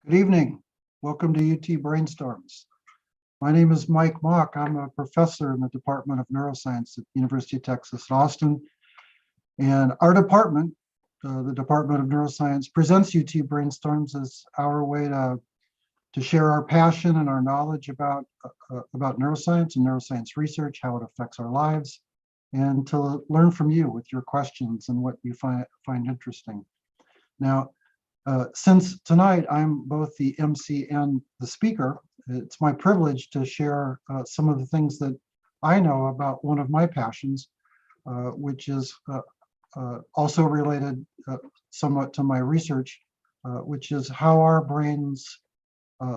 Good evening. Welcome to UT Brainstorms. My name is Mike Mock. I'm a professor in the Department of Neuroscience at University of Texas at Austin. And our department, the Department of Neuroscience, presents UT Brainstorms as our way to share our passion and our knowledge about neuroscience and neuroscience research, how it affects our lives, and to learn from you with your questions and what you find interesting. Now, since tonight I'm both the MC and the speaker, it's my privilege to share some of the things that I know about one of my passions, which is also related somewhat to my research, which is how our brains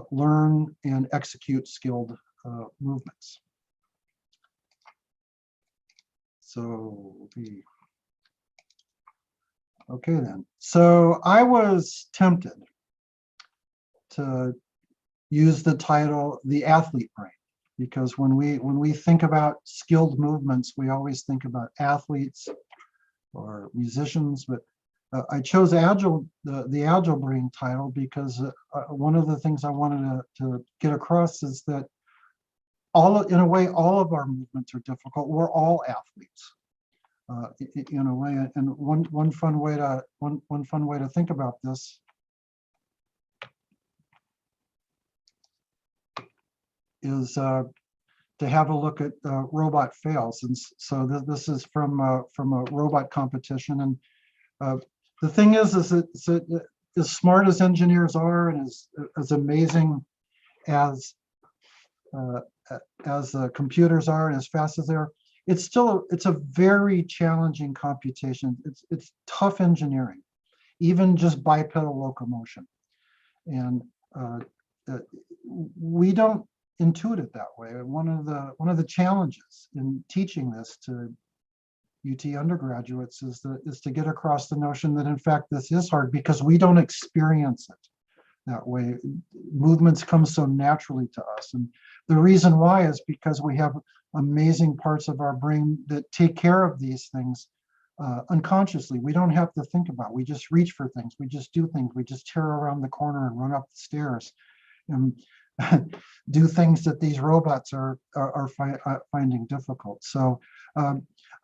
learn and execute skilled movements. Okay then. So I was tempted to use the title "The Athlete Brain," because when we think about skilled movements, we always think about athletes or musicians. But I chose Agile, the Agile Brain title, because one of the things I wanted to get across is that in a way, all of our movements are difficult. We're all athletes. In a way, and one fun way to think about this is to have a look at robot fails. And so this is from a robot competition. And the thing is that as smart as engineers are, and as amazing as computers are, and as fast as they are, it's a very challenging computation. It's tough engineering, even just bipedal locomotion. And we don't intuit it that way. One of the challenges in teaching this to UT undergraduates is to get across the notion that in fact this is hard because we don't experience it that way. Movements come so naturally to us, and the reason why is because we have amazing parts of our brain that take care of these things unconsciously. We don't have to think about it. We just reach for things. We just do things. We just tear around the corner and run up the stairs and do things that these robots are finding difficult. So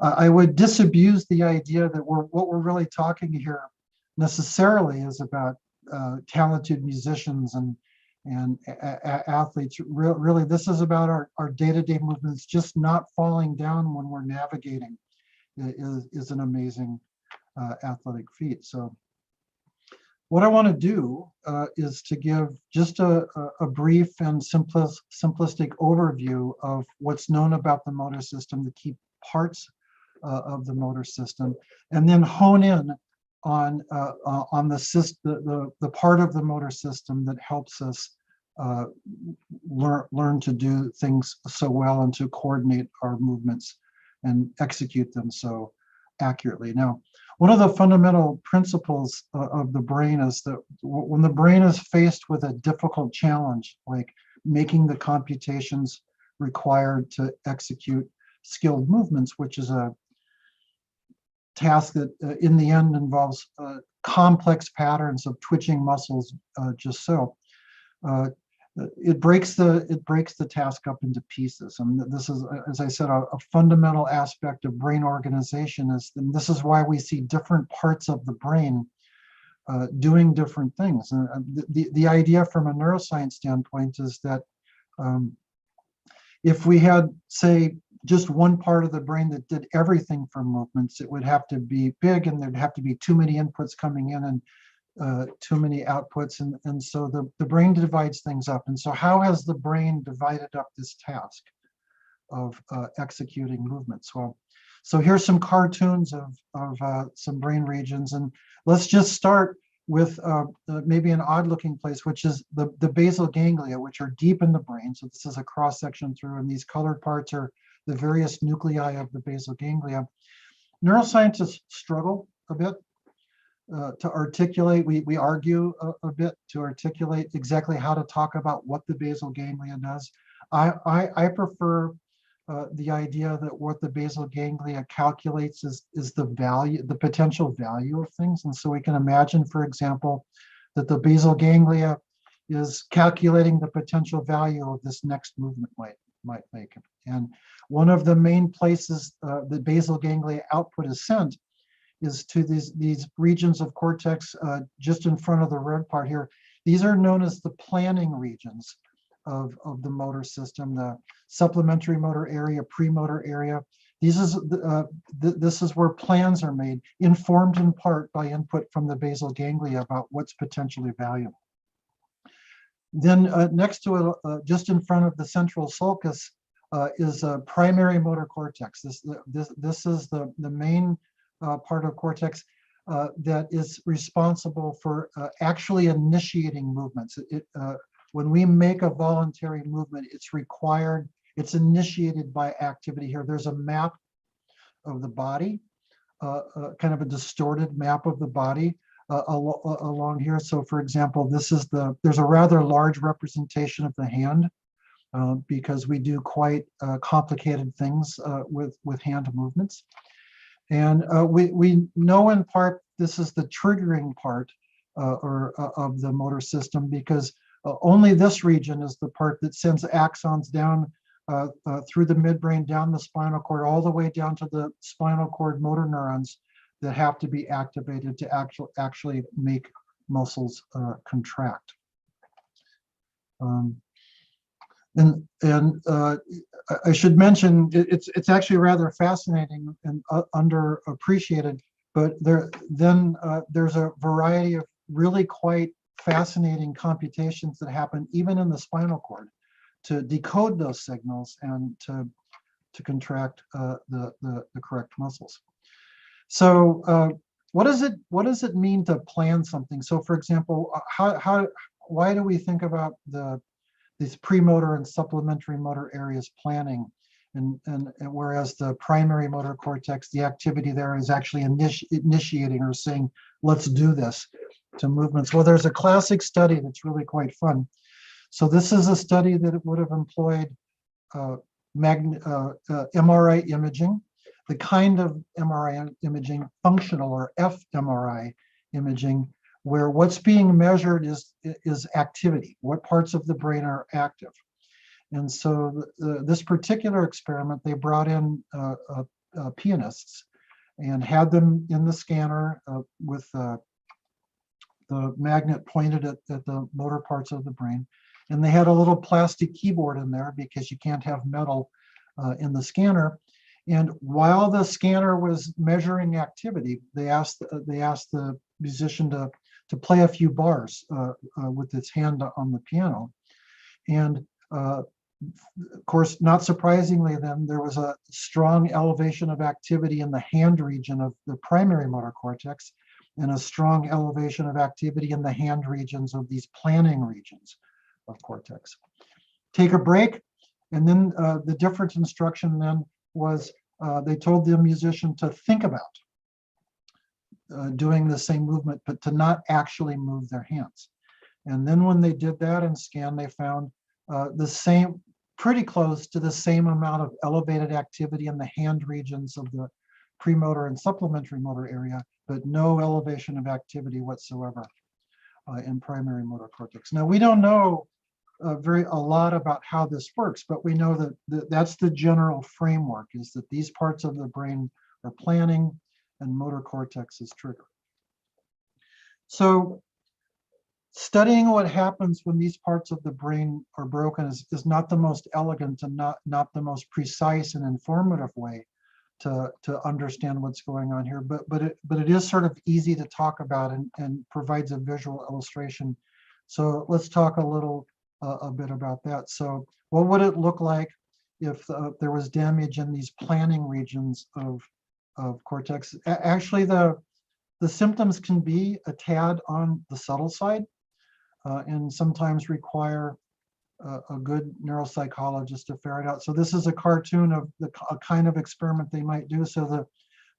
I would disabuse the idea that what we're really talking here necessarily is about talented musicians and athletes. Really, this is about our day-to-day movements. Just not falling down when we're navigating is an amazing athletic feat. So what I want to do is to give just a brief and simplistic overview of what's known about the motor system, the key parts of the motor system, and then hone in on the part of the motor system that helps us learn to do things so well and to coordinate our movements and execute them so accurately. Now, one of the fundamental principles of the brain is that when the brain is faced with a difficult challenge, like making the computations required to execute skilled movements, which is a task that in the end involves complex patterns of twitching muscles, just so. It breaks the task up into pieces. And this is, as I said, a fundamental aspect of brain organization and this is why we see different parts of the brain doing different things. And the idea from a neuroscience standpoint is that if we had, say, just one part of the brain that did everything for movements, it would have to be big and there'd have to be too many inputs coming in and too many outputs. And so the brain divides things up. And so how has the brain divided up this task of executing movements? Well, so here's some cartoons of some brain regions. And let's just start with maybe an odd looking place, which is the basal ganglia, which are deep in the brain. So this is a cross section through, and these colored parts are the various nuclei of the basal ganglia. Neuroscientists struggle a bit to articulate, we argue a bit to articulate exactly how to talk about what the basal ganglia does. I prefer the idea that what the basal ganglia calculates is the potential value of things. And so we can imagine, for example, that the basal ganglia is calculating the potential value of this next movement might make. And one of the main places the basal ganglia output is sent is to these regions of cortex just in front of the red part here. These are known as the planning regions of the motor system, the supplementary motor area, premotor area. This is where plans are made, informed in part by input from the basal ganglia about what's potentially valuable. Then next to it, just in front of the central sulcus, is a primary motor cortex. This is the main part of cortex that is responsible for actually initiating movements. When we make a voluntary movement, it's initiated by activity here. There's a map of the body, kind of a distorted map of the body along here. So for example, there's a rather large representation of the hand because we do quite complicated things with hand movements. And we know in part this is the triggering part of the motor system, because only this region is the part that sends axons down through the midbrain, down the spinal cord, all the way down to the spinal cord motor neurons that have to be activated to actually make muscles contract. And I should mention, it's actually rather fascinating and underappreciated, but there's a variety of really quite fascinating computations that happen even in the spinal cord to decode those signals and to contract the correct muscles. So what does it mean to plan something? So for example, why do we think about these premotor and supplementary motor areas planning, and whereas the primary motor cortex, the activity there is actually initiating or saying, let's do this to movements? Well, there's a classic study that's really quite fun. So this is a study that would have employed MRI imaging, the kind of MRI imaging, functional or fMRI imaging, where what's being measured is activity, what parts of the brain are active. And so this particular experiment, they brought in pianists and had them in the scanner with the magnet pointed at the motor parts of the brain. And they had a little plastic keyboard in there because you can't have metal in the scanner. And while the scanner was measuring activity, they asked the musician to play a few bars with his hand on the piano. And of course, not surprisingly then, there was a strong elevation of activity in the hand region of the primary motor cortex and a strong elevation of activity in the hand regions of these planning regions of cortex. Take a break, and then the different instruction then was they told the musician to think about doing the same movement, but to not actually move their hands. And then when they did that and scanned, they found pretty close to the same amount of elevated activity in the hand regions of the premotor and supplementary motor area, but no elevation of activity whatsoever in primary motor cortex. Now, we don't know a lot about how this works, but we know that that's the general framework, is that these parts of the brain are planning and motor cortex is trigger. So studying what happens when these parts of the brain are broken is not the most elegant and not the most precise and informative way to understand what's going on here, but it is sort of easy to talk about and provides a visual illustration. So let's talk a bit about that. So what would it look like if there was damage in these planning regions of cortex? Actually, the symptoms can be a tad on the subtle side and sometimes require a good neuropsychologist to ferret out. So this is a cartoon of a kind of experiment they might do. So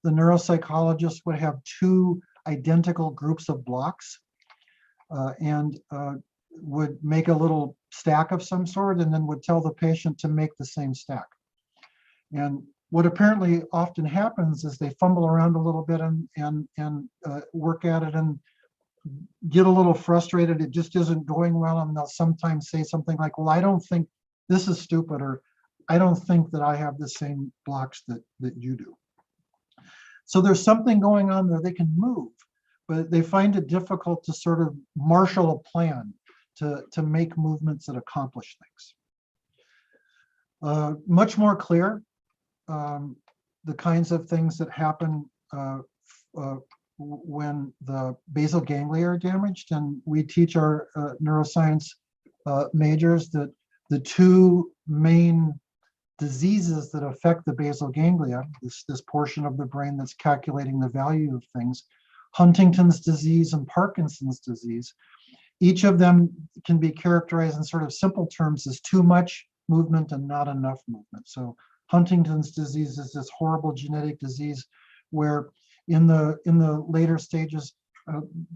the neuropsychologist would have two identical groups of blocks and would make a little stack of some sort, and then would tell the patient to make the same stack. And what apparently often happens is they fumble around a little bit and work at it, and get a little frustrated, it just isn't going well, and they'll sometimes say something like, well, I don't think this is stupid, or I don't think that I have the same blocks that you do. So there's something going on there. They can move, but they find it difficult to sort of marshal a plan to make movements that accomplish things. Much more clear, the kinds of things that happen when the basal ganglia are damaged. And we teach our neuroscience majors that the two main diseases that affect the basal ganglia, this portion of the brain that's calculating the value of things, Huntington's disease and Parkinson's disease, each of them can be characterized in sort of simple terms as too much movement and not enough movement. So Huntington's disease is this horrible genetic disease where in the later stages,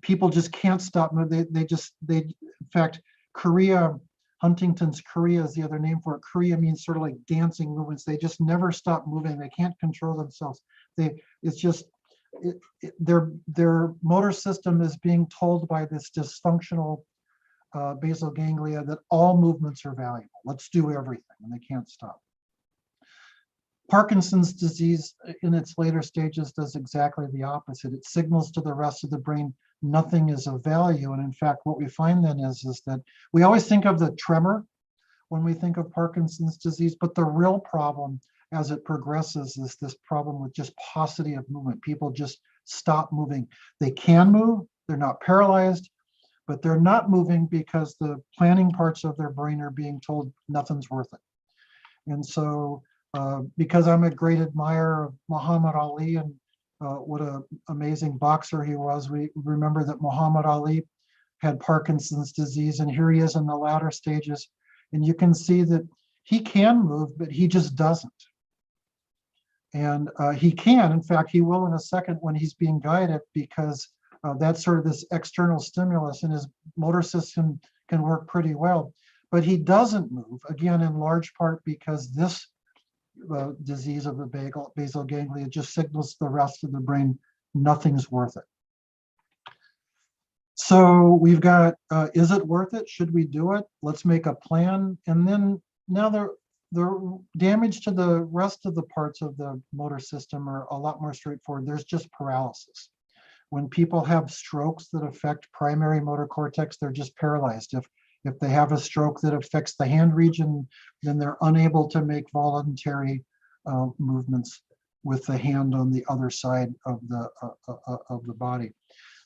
people just can't stop moving. In fact, Huntington's chorea is the other name for it. Chorea means sort of like dancing movements. They just never stop moving. They can't control themselves. Their motor system is being told by this dysfunctional basal ganglia that all movements are valuable. Let's do everything, and they can't stop. Parkinson's disease in its later stages does exactly the opposite. It signals to the rest of the brain nothing is of value. And in fact, what we find then is that we always think of the tremor when we think of Parkinson's disease, but the real problem as it progresses is this problem with just paucity of movement. People just stop moving. They can move, they're not paralyzed, but they're not moving because the planning parts of their brain are being told nothing's worth it. And so because I'm a great admirer of Muhammad Ali and what an amazing boxer he was, we remember that Muhammad Ali had Parkinson's disease, and here he is in the latter stages. And you can see that he can move, but he just doesn't. And he can, in fact, he will in a second when he's being guided, because that's sort of this external stimulus, and his motor system can work pretty well. But he doesn't move, again, in large part because this disease of the basal ganglia just signals to the rest of the brain nothing's worth it. So we've got, is it worth it? Should we do it? Let's make a plan. And then now the damage to the rest of the parts of the motor system are a lot more straightforward. There's just paralysis. When people have strokes that affect primary motor cortex, they're just paralyzed. If they have a stroke that affects the hand region, then they're unable to make voluntary movements with the hand on the other side of the body.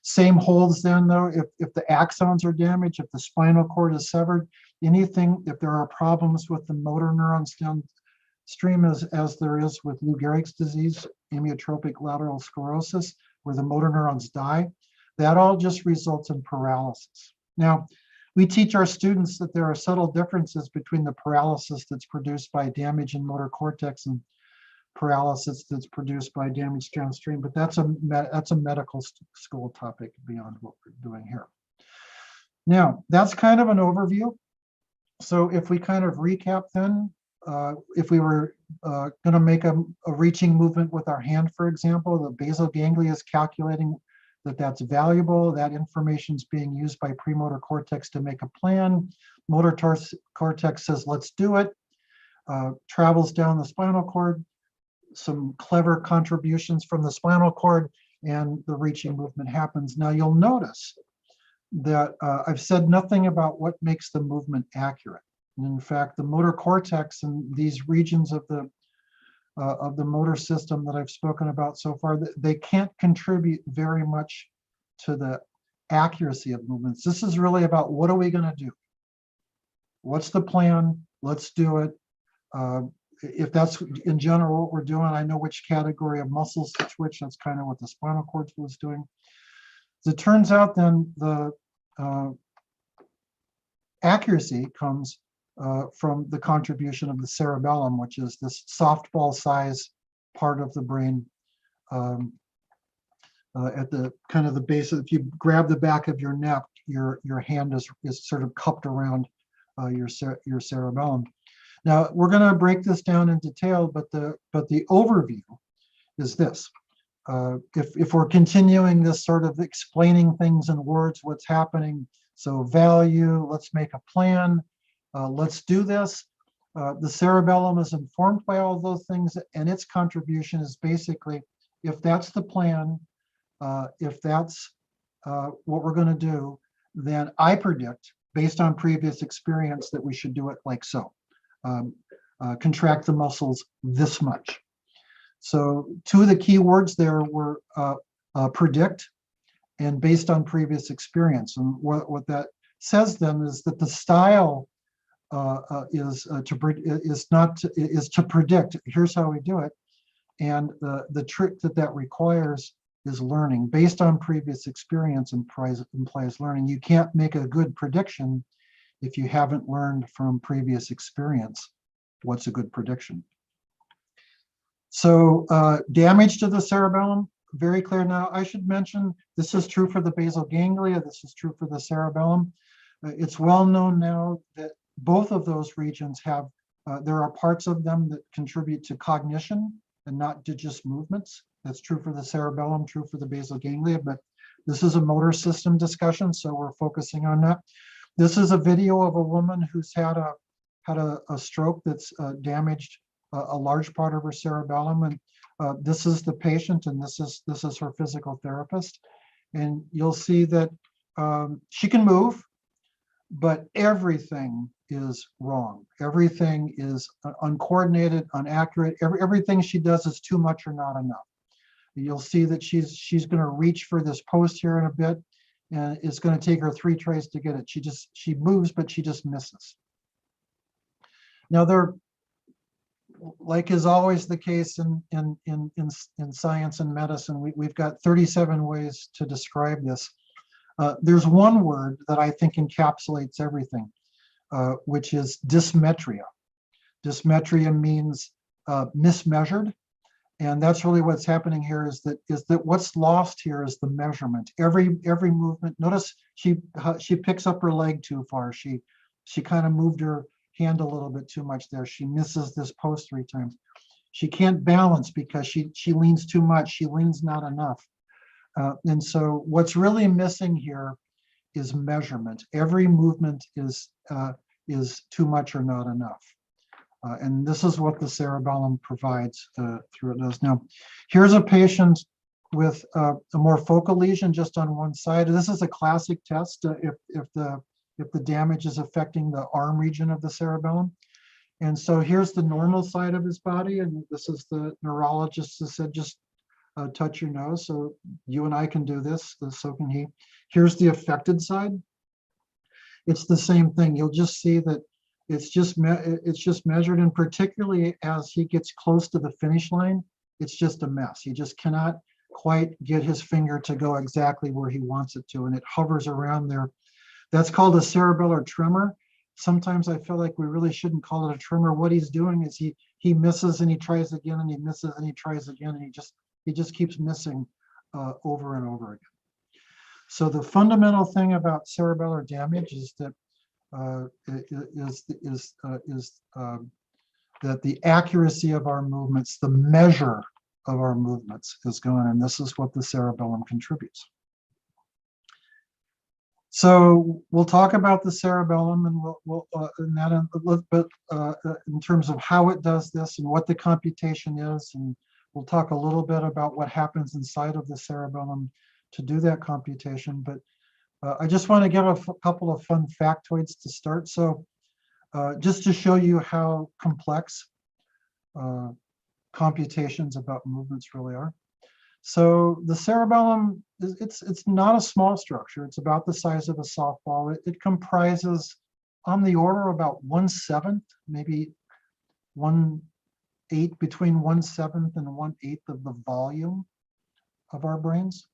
Same holds then, though, if the axons are damaged, if the spinal cord is severed, anything, if there are problems with the motor neurons downstream, as there is with Lou Gehrig's disease, amyotrophic lateral sclerosis, where the motor neurons die, that all just results in paralysis. Now, we teach our students that there are subtle differences between the paralysis that's produced by damage in motor cortex and paralysis that's produced by damage downstream, but that's a medical school topic beyond what we're doing here. Now, that's kind of an overview. So if we kind of recap then, if we were going to make a reaching movement with our hand, for example, the basal ganglia is calculating that that's valuable. That information is being used by premotor cortex to make a plan. Motor cortex says, let's do it. Travels down the spinal cord, some clever contributions from the spinal cord, and the reaching movement happens. Now you'll notice that I've said nothing about what makes the movement accurate. And in fact, the motor cortex and these regions of the motor system that I've spoken about so far, they can't contribute very much to the accuracy of movements. This is really about what are we going to do? What's the plan? Let's do it. If that's in general what we're doing, I know which category of muscles to twitch. That's kind of what the spinal cord was doing. As it turns out, then the accuracy comes from the contribution of the cerebellum, which is this softball size part of the brain at the kind of the base. If you grab the back of your neck, your hand is sort of cupped around your cerebellum. Now we're going to break this down in detail, but the overview is this. if we're continuing this sort of explaining things in words, what's happening, so value, let's make a plan, let's do this. The cerebellum is informed by all those things, and its contribution is basically, if that's the plan, if that's what we're going to do, then I predict, based on previous experience, that we should do it like so. Contract the muscles this much. So two of the key words there were predict and based on previous experience. And what that says then is that the style is to predict. Here's how we do it. And the trick that requires is learning. Based on previous experience implies learning. You can't make a good prediction if you haven't learned from previous experience what's a good prediction. So damage to the cerebellum, very clear. Now, I should mention, this is true for the basal ganglia, this is true for the cerebellum. It's well known now that both of those regions have, there are parts of them that contribute to cognition and not to just movements. That's true for the cerebellum, true for the basal ganglia, but this is a motor system discussion, so we're focusing on that. This is a video of a woman who's had a stroke that's damaged a large part of her cerebellum, and this is the patient, and this is her physical therapist, and you'll see that she can move, but everything is wrong. Everything is uncoordinated, inaccurate. Everything she does is too much or not enough. You'll see that she's going to reach for this post here in a bit, and it's going to take her 3 tries to get it. She moves, but she just misses. Now, like is always the case in science and medicine, we've got 37 ways to describe this. There's one word that I think encapsulates everything, which is dysmetria. Dysmetria means mismeasured, and that's really what's happening here. Is that what's lost here is the measurement. Every movement. Notice she picks up her leg too far. She kind of moved her hand a little bit too much there. She misses this post 3 times. She can't balance because she leans too much. She leans not enough. And so what's really missing here is measurement. Every movement is too much or not enough. And this is what the cerebellum provides through it does. Now, here's a patient with a more focal lesion just on one side. This is a classic test if the damage is affecting the arm region of the cerebellum. And so here's the normal side of his body, and this is the neurologist who said, just touch your nose. So you and I can do this, so can he. Here's the affected side. It's the same thing. You'll just see that it's just measured, and particularly as he gets close to the finish line, it's just a mess. He just cannot quite get his finger to go exactly where he wants it to, and it hovers around there. That's called a cerebellar tremor. Sometimes I feel like we really shouldn't call it a tremor. What he's doing is he misses and he tries again, and he misses and he tries again, and he just keeps missing over and over again. So the fundamental thing about cerebellar damage is that that the accuracy of our movements, the measure of our movements is gone, and this is what the cerebellum contributes. So we'll talk about the cerebellum, and in terms of how it does this and what the computation is, and we'll talk a little bit about what happens inside of the cerebellum to do that computation. But I just want to give a couple of fun factoids to start. So just to show you how complex computations about movements really are. So the cerebellum, it's not a small structure. It's about the size of a softball. It comprises on the order of about 1/7, maybe 1/8, between 1/7 and 1/8 of the volume of our brains.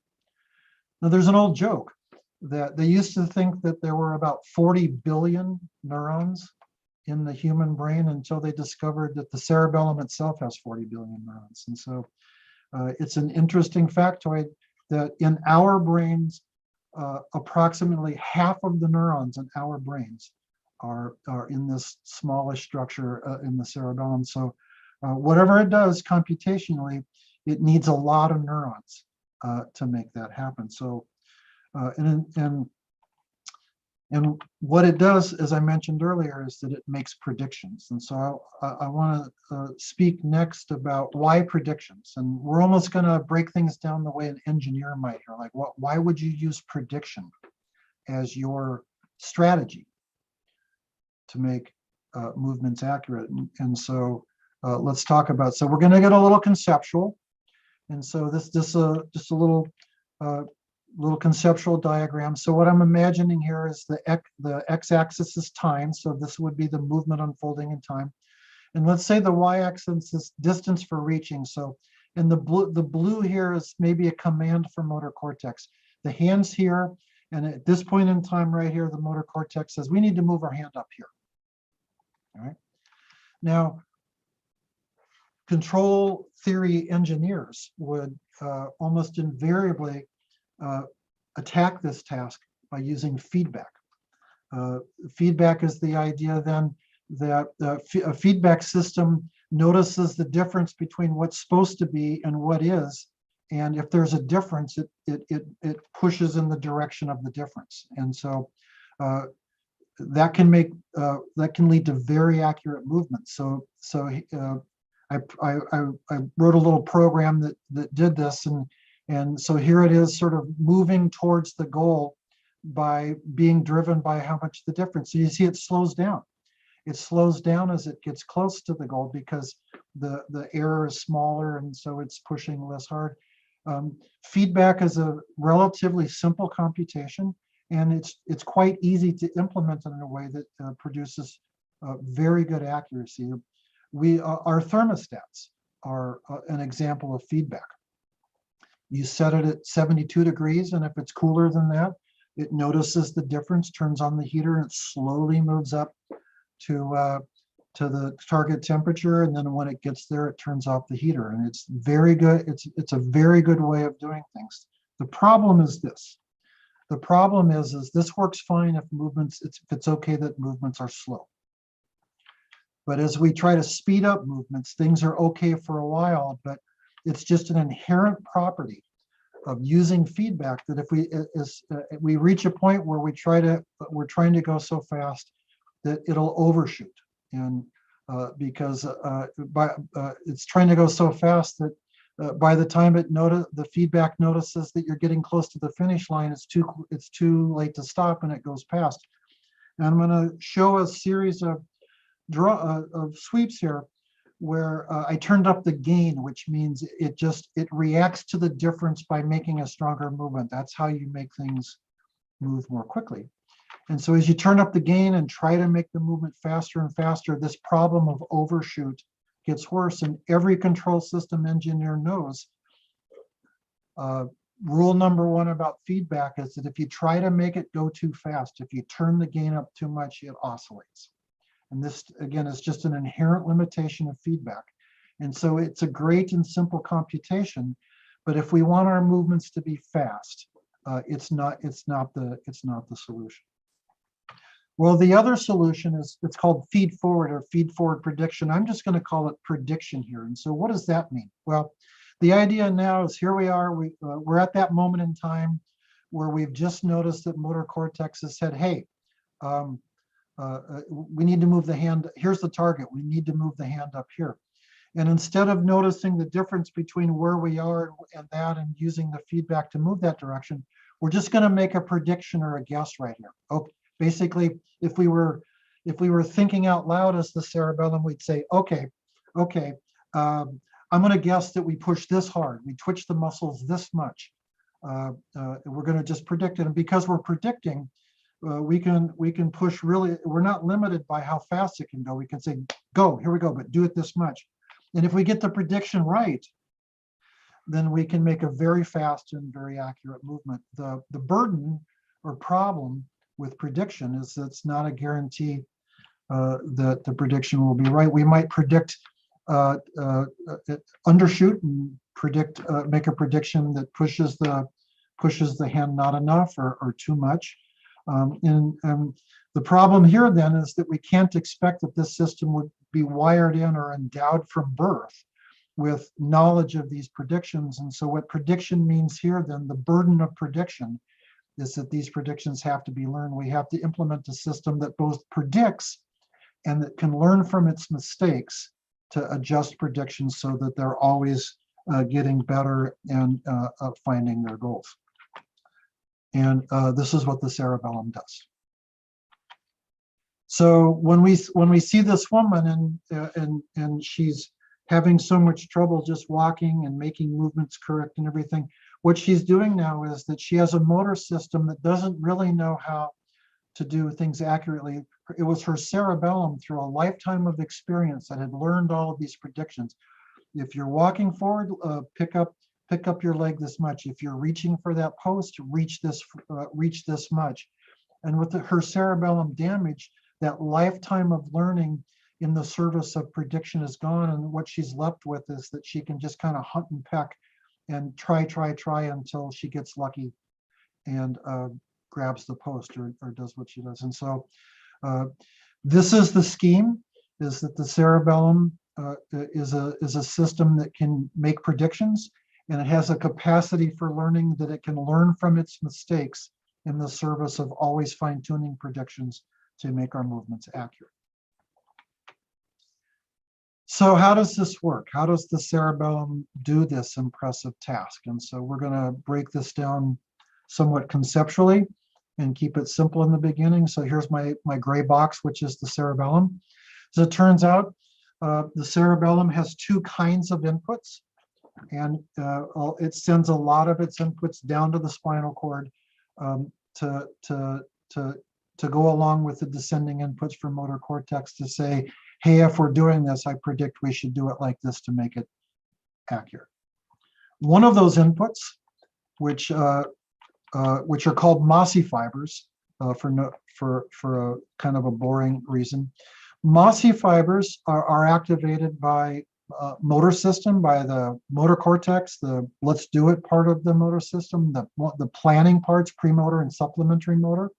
Now, there's an old joke that they used to think that there were about 40 billion neurons in the human brain until they discovered that the cerebellum itself has 40 billion neurons. And so it's an interesting factoid that in our brains, approximately half of the neurons in our brains are in this smallish structure in the cerebellum. So whatever it does computationally, it needs a lot of neurons to make that happen. So, and what it does, as I mentioned earlier, is that it makes predictions. And so I want to speak next about why predictions. And we're almost going to break things down the way an engineer might here. Like, why would you use prediction as your strategy to make movements accurate? And so let's talk about. So we're going to get a little conceptual. And so this just a little conceptual diagram. So what I'm imagining here is the x-axis is time. So this would be the movement unfolding in time. And let's say the y-axis is distance for reaching. So in the blue here is maybe a command for motor cortex. The hand's here, and at this point in time right here, the motor cortex says we need to move our hand up here. All right. Now, control theory engineers would almost invariably attack this task by using feedback. Feedback is the idea then that a feedback system notices the difference between what's supposed to be and what is, and if there's a difference, it pushes in the direction of the difference. And so that can lead to very accurate movements. So I wrote a little program that did this, and so here it is, sort of moving towards the goal by being driven by how much the difference. So you see it slows down. It slows down as it gets close to the goal because the error is smaller, and so it's pushing less hard. Feedback is a relatively simple computation, and it's quite easy to implement in a way that produces very good accuracy. Our thermostats are an example of feedback. You set it at 72 degrees, and if it's cooler than that, it notices the difference, turns on the heater, and it slowly moves up to the target temperature, and then when it gets there, it turns off the heater. And it's very good. It's a very good way of doing things. The problem is this. The problem is this works fine if it's okay that movements are slow. But as we try to speed up movements, things are okay for a while, but it's just an inherent property of using feedback that if we reach a point where we're trying to go so fast that it'll overshoot, and because it's trying to go so fast that by the time the feedback notices that you're getting close to the finish line, it's too late to stop, and it goes past. And I'm going to show a series of sweeps here where I turned up the gain, which means it reacts to the difference by making a stronger movement. That's how you make things move more quickly. And so as you turn up the gain and try to make the movement faster and faster, this problem of overshoot gets worse. And every control system engineer knows rule number one about feedback is that if you try to make it go too fast, if you turn the gain up too much, it oscillates. And this, again, is just an inherent limitation of feedback. And so it's a great and simple computation, but if we want our movements to be fast, it's not the solution. Well, the other solution it's called feed forward or feed forward prediction. I'm just going to call it prediction here. And so what does that mean? Well, the idea now is here we are, we're at that moment in time where we've just noticed that motor cortex has said, hey, we need to move the hand. Here's the target. We need to move the hand up here. And instead of noticing the difference between where we are and that and using the feedback to move that direction, we're just going to make a prediction or a guess right here. Okay. Basically, if we were thinking out loud as the cerebellum, we'd say, okay, I'm going to guess that we push this hard. We twitch the muscles this much. We're going to just predict it. And because we're predicting, we can push really, we're not limited by how fast it can go. We can say, go, here we go, but do it this much. And if we get the prediction right, then we can make a very fast and very accurate movement. The burden or problem with prediction is that it's not a guarantee that the prediction will be right. We might predict undershoot and make a prediction that pushes the hand not enough or too much. And the problem here then is that we can't expect that this system would be wired in or endowed from birth with knowledge of these predictions. And so what prediction means here, then the burden of prediction is that these predictions have to be learned. We have to implement a system that both predicts and that can learn from its mistakes to adjust predictions so that they're always getting better and finding their goals. And this is what the cerebellum does. So when we see this woman and she's having so much trouble just walking and making movements correct and everything, what she's doing now is that she has a motor system that doesn't really know how to do things accurately. It was her cerebellum through a lifetime of experience that had learned all of these predictions. If you're walking forward, pick up your leg this much. If you're reaching for that post, reach this much. And with her cerebellum damaged, that lifetime of learning in the service of prediction is gone, and what she's left with is that she can just kind of hunt and peck and try until she gets lucky and grabs the post or does what she does. And so this is the scheme, is that the cerebellum is a system that can make predictions, and it has a capacity for learning that it can learn from its mistakes in the service of always fine-tuning predictions to make our movements accurate. So how does this work? How does the cerebellum do this impressive task? And so we're going to break this down somewhat conceptually and keep it simple in the beginning. So here's my gray box, which is the cerebellum. As it turns out, the cerebellum has two kinds of inputs, and it sends a lot of its inputs down to the spinal cord to go along with the descending inputs from motor cortex to say, hey, if we're doing this, I predict we should do it like this to make it accurate. One of those inputs, which are called mossy fibers, for a kind of a boring reason. Mossy fibers are activated by motor system, by the motor cortex, the let's do it part of the motor system, the planning parts, premotor and supplementary motor.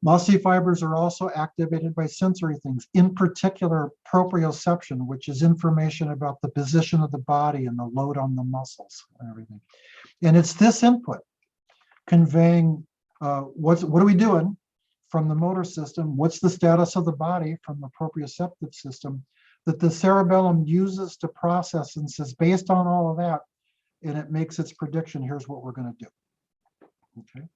Mossy fibers are also activated by sensory things, in particular proprioception, which is information about the position of the body and the load on the muscles and everything. And it's this input conveying what are we doing from the motor system, what's the status of the body from the proprioceptive system, that the cerebellum uses to process and says, based on all of that, and it makes its prediction, here's what we're going to do. Okay.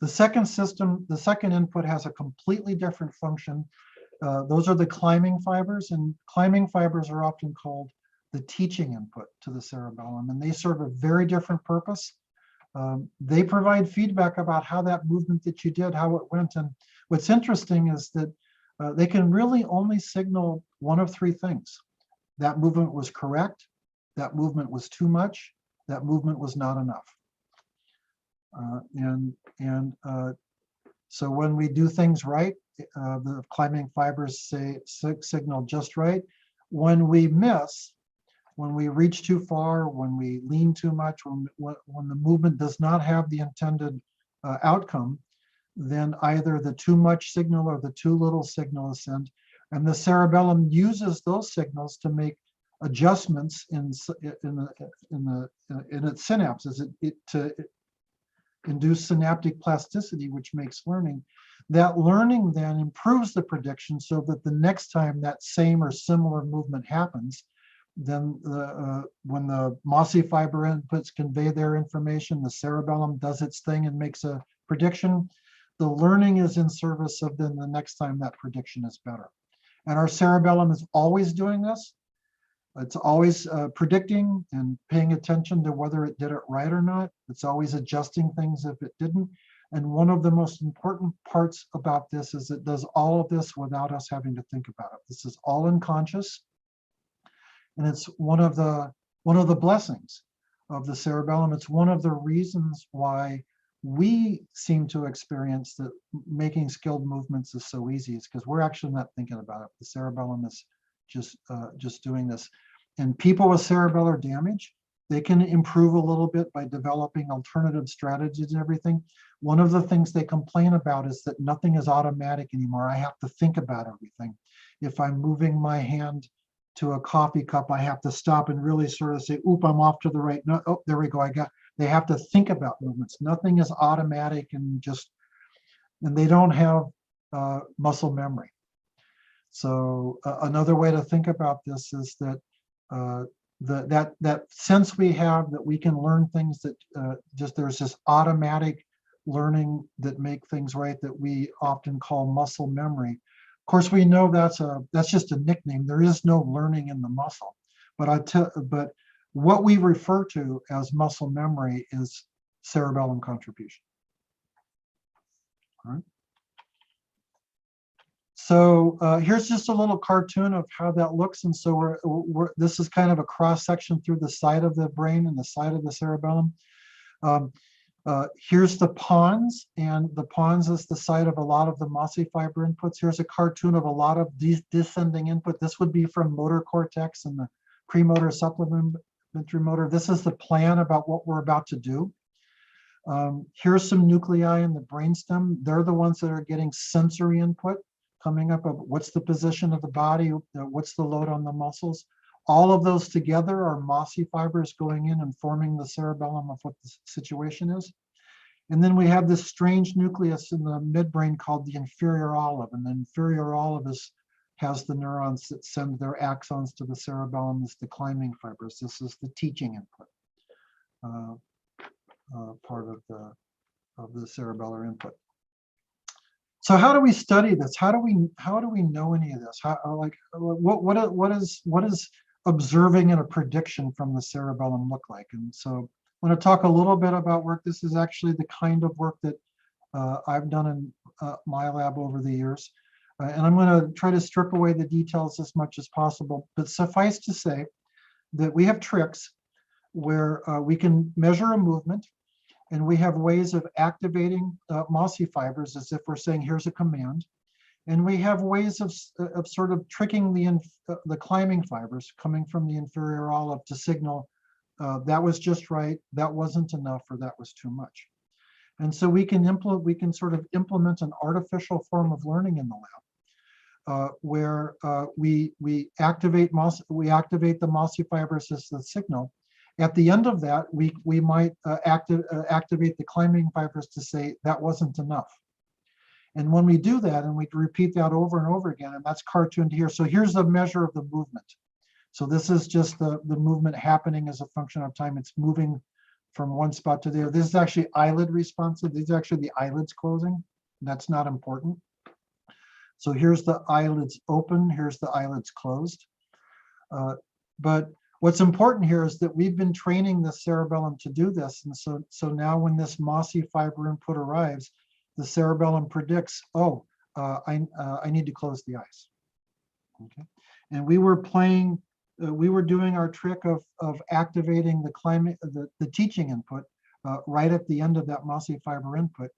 The second input has a completely different function. Those are the climbing fibers, and climbing fibers are often called the teaching input to the cerebellum, and they serve a very different purpose. They provide feedback about how that movement that you did, how it went. And what's interesting is that they can really only signal one of three things. That movement was correct, that movement was too much, that movement was not enough. So when we do things right, the climbing fibers signal just right. When we miss, when we reach too far, when we lean too much, when the movement does not have the intended outcome, then either the too much signal or the too little signal is sent. And the cerebellum uses those signals to make adjustments in its synapses to induce synaptic plasticity, which makes learning. That learning then improves the prediction so that the next time that same or similar movement happens, then when the mossy fiber inputs convey their information, the cerebellum does its thing and makes a prediction. The learning is in service of then the next time that prediction is better. And our cerebellum is always doing this. It's always predicting and paying attention to whether it did it right or not. It's always adjusting things if it didn't. And one of the most important parts about this is it does all of this without us having to think about it. This is all unconscious. And it's one of the blessings of the cerebellum. It's one of the reasons why we seem to experience that making skilled movements is so easy. It's because we're actually not thinking about it. The cerebellum is just doing this. And people with cerebellar damage, they can improve a little bit by developing alternative strategies and everything. One of the things they complain about is that nothing is automatic anymore. I have to think about everything. If I'm moving my hand to a coffee cup, I have to stop and really sort of say, oop, I'm off to the right. No, oh, there we go. They have to think about movements. Nothing is automatic and they don't have muscle memory. So another way to think about this is that that sense we have that we can learn things that there's this automatic learning that make things right that we often call muscle memory. Of course, we know that's just a nickname. There is no learning in the muscle, but what we refer to as muscle memory is cerebellum contribution. All right. So here's just a little cartoon of how that looks. And so this is kind of a cross section through the side of the brain and the side of the cerebellum. Here's the pons, and the pons is the site of a lot of the mossy fiber inputs. Here's a cartoon of a lot of these descending input. This would be from motor cortex and the premotor supplementary motor. This is the plan about what we're about to do. Here's some nuclei in the brainstem. They're the ones that are getting sensory input coming up of what's the position of the body, what's the load on the muscles. All of those together are mossy fibers going in and forming the cerebellum of what the situation is. And then we have this strange nucleus in the midbrain called the inferior olive. And the inferior olive has the neurons that send their axons to the cerebellum as the climbing fibers. This is the teaching input part of the cerebellar input. So how do we study this? How do we know any of this? What is observing and a prediction from the cerebellum look like? And so I want to talk a little bit about work. This is actually the kind of work that I've done in my lab over the years. And I'm going to try to strip away the details as much as possible. But suffice to say that we have tricks where we can measure a movement, and we have ways of activating mossy fibers as if we're saying, here's a command. And we have ways of sort of tricking the climbing fibers coming from the inferior olive to signal that was just right, that wasn't enough, or that was too much. And so we can sort of implement an artificial form of learning in the lab where we activate the mossy fibers as the signal. At the end of that, we might activate the climbing fibers to say that wasn't enough. And when we do that, and we repeat that over and over again, and that's cartooned here. So here's the measure of the movement. So this is just the movement happening as a function of time. It's moving from one spot to the other. This is actually eyelid responsive. These are actually the eyelids closing. That's not important. So here's the eyelids open. Here's the eyelids closed. But what's important here is that we've been training the cerebellum to do this. And so now when this mossy fiber input arrives, the cerebellum predicts, oh, I need to close the eyes. Okay. And we were doing our trick of activating the teaching input right at the end of that mossy fiber input.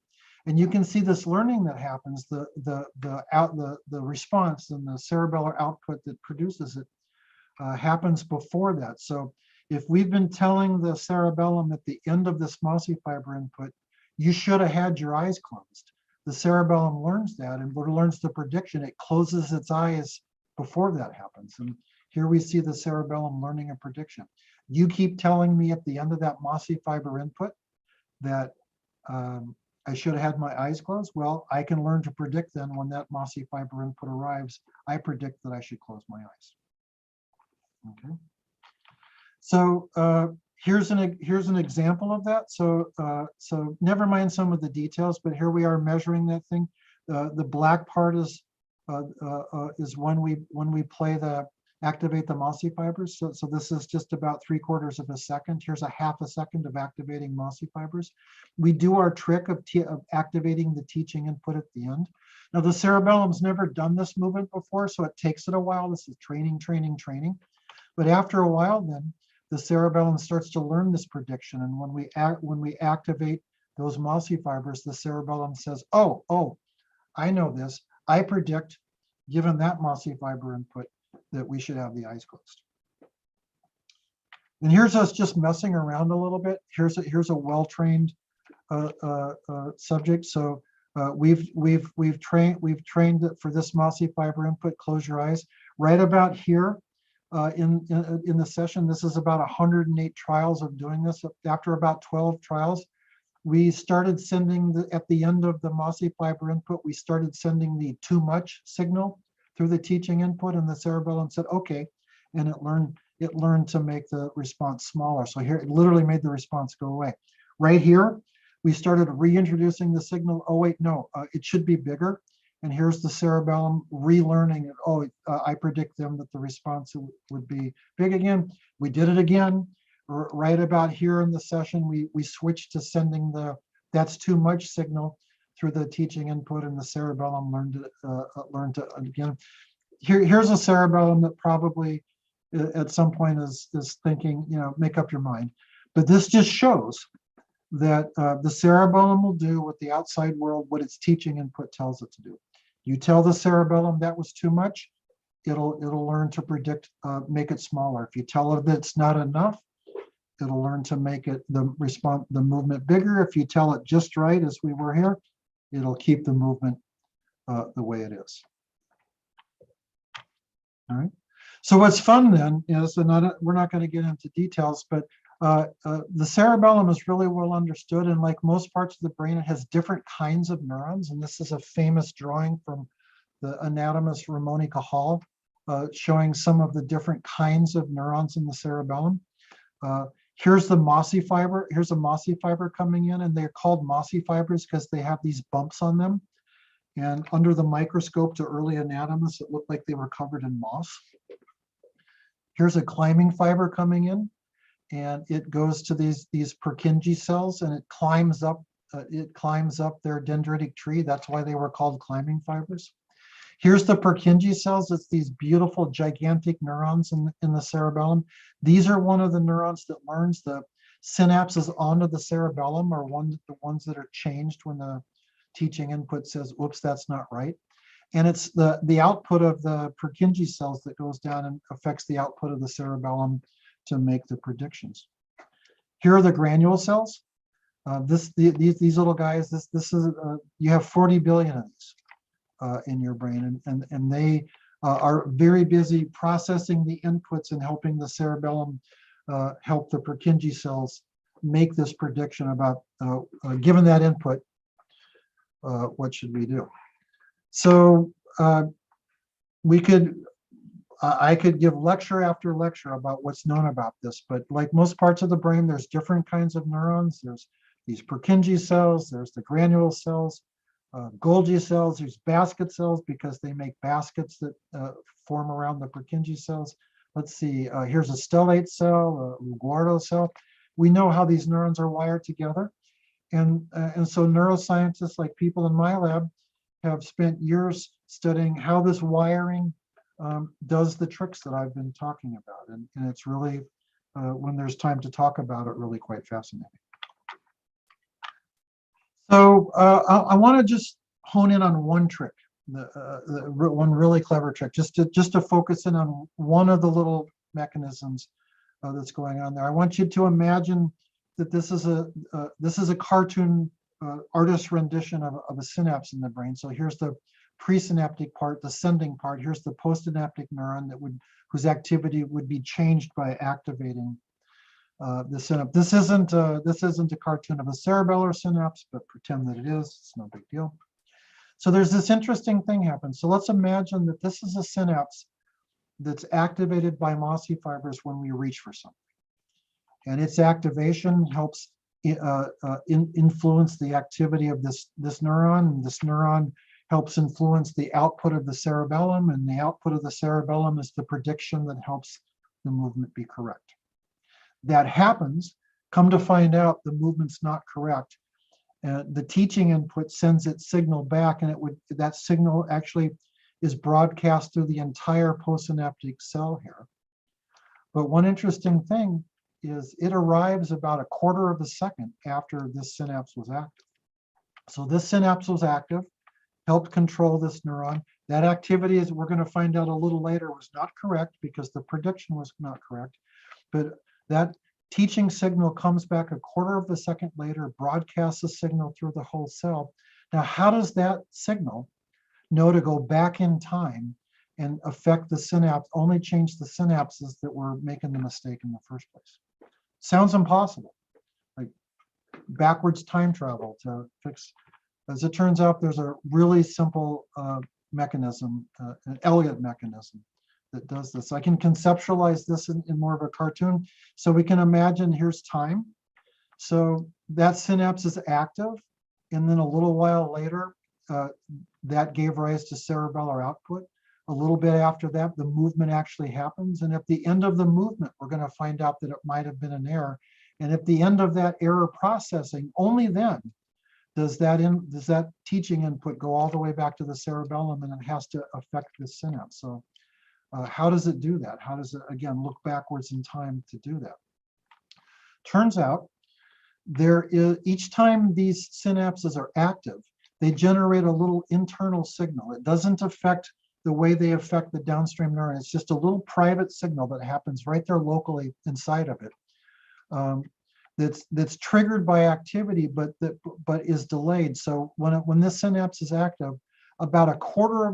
And you can see this learning that happens, the response and the cerebellar output that produces it happens before that. So if we've been telling the cerebellum at the end of this mossy fiber input, you should have had your eyes closed. The cerebellum learns that and learns the prediction. It closes its eyes before that happens. And here we see the cerebellum learning a prediction. You keep telling me at the end of that mossy fiber input that I should have had my eyes closed. Well, I can learn to predict then when that mossy fiber input arrives, I predict that I should close my eyes. Okay. So here's an example of that. So never mind some of the details, but here we are measuring that thing. The black part is when we activate the mossy fibers. So this is just about 3/4 of a second. Here's a 1/2 second of activating mossy fibers. We do our trick of activating the teaching input at the end. Now the cerebellum's never done this movement before, so it takes it a while. This is training. But after a while, then the cerebellum starts to learn this prediction. And when we activate those mossy fibers, the cerebellum says, oh, I know this. I predict, given that mossy fiber input, that we should have the eyes closed. And here's us just messing around a little bit. Here's a well-trained subject. So we've trained for this mossy fiber input. Close your eyes. Right about here, in the session. This is about 108 trials of doing this. After about 12 trials, we started sending at the end of the Mossy fiber input, we started sending the too much signal through the teaching input, and the cerebellum said, okay, and it learned to make the response smaller. So here it literally made the response go away. Right here, we started reintroducing the signal. Oh wait, no, it should be bigger. And here's the cerebellum relearning it. Oh, I predict them that the response would be big again. We did it again. Right about here in the session, we switched to sending the that's too much signal through the teaching input, and the cerebellum learned to again. Here's a cerebellum that probably at some point is thinking, make up your mind. But this just shows that the cerebellum will do what the outside world, what its teaching input tells it to do. You tell the cerebellum that was too much, it'll learn to predict, make it smaller. If you tell it that it's not enough, it'll learn to make it the movement bigger. If you tell it just right, as we were here, it'll keep the movement the way it is. All right. So what's fun then is, and we're not going to get into details, but the cerebellum is really well understood, and like most parts of the brain, it has different kinds of neurons. And this is a famous drawing from the anatomist Ramon Cajal, showing some of the different kinds of neurons in the cerebellum. Here's the mossy fiber. Here's a mossy fiber coming in, and they're called mossy fibers because they have these bumps on them. And under the microscope to early anatomists, it looked like they were covered in moss. Here's a climbing fiber coming in, and it goes to these Purkinje cells, and it climbs up their dendritic tree. That's why they were called climbing fibers. Here's the Purkinje cells. It's these beautiful, gigantic neurons in the cerebellum. These are one of the neurons that learns. The synapses onto the cerebellum are the ones that are changed when the teaching input says, "Oops, that's not right." And it's the output of the Purkinje cells that goes down and affects the output of the cerebellum to make the predictions. Here are the granule cells. These little guys. This is you have 40 billion of these in your brain, and they are very busy processing the inputs and helping the cerebellum help the Purkinje cells make this prediction about given that input, what should we do? So I could give lecture after lecture about what's known about this, but like most parts of the brain, there's different kinds of neurons. There's these Purkinje cells, there's the granule cells, Golgi cells, there's basket cells because they make baskets that form around the Purkinje cells. Let's see, here's a stellate cell, a Guardo cell. We know how these neurons are wired together. And so neuroscientists, like people in my lab, have spent years studying how this wiring does the tricks that I've been talking about. And it's really, when there's time to talk about it, really quite fascinating. So I want to just hone in on one trick, one really clever trick, just to focus in on one of the little mechanisms that's going on there. I want you to imagine that this is a cartoon artist rendition of a synapse in the brain. So here's the presynaptic part, the sending part. Here's the postsynaptic neuron whose activity would be changed by activating the synapse. This isn't a cartoon of a cerebellar synapse, but pretend that it is. It's no big deal. So there's this interesting thing happens. So let's imagine that this is a synapse that's activated by mossy fibers when we reach for something, and its activation helps influence the activity of this neuron. And this neuron helps influence the output of the cerebellum, and the output of the cerebellum is the prediction that helps the movement be correct. That happens, come to find out the movement's not correct. The teaching input sends its signal back, and that signal actually is broadcast through the entire postsynaptic cell here. But one interesting thing is it arrives about a quarter of a second after this synapse was active. So this synapse was active, helped control this neuron. That activity, as we're going to find out a little later, was not correct because the prediction was not correct. But that teaching signal comes back a quarter of a second later, broadcasts the signal through the whole cell. Now, how does that signal know to go back in time and affect the synapse, only change the synapses that were making the mistake in the first place. Sounds impossible, like backwards time travel to fix. As it turns out, there's a really simple mechanism, an Elliot mechanism that does this. I can conceptualize this in more of a cartoon. So we can imagine here's time. So that synapse is active. And then a little while later, that gave rise to cerebellar output. A little bit after that, the movement actually happens. And at the end of the movement, we're going to find out that it might have been an error. And at the end of that error processing, only then does that teaching input go all the way back to the cerebellum, and it has to affect the synapse. So how does it do that? How does it, again, look backwards in time to do that? Turns out each time these synapses are active, they generate a little internal signal. It doesn't affect the way they affect the downstream neuron. It's just a little private signal that happens right there locally inside of it. That's triggered by activity, but is delayed. So when this synapse is active, with about a quarter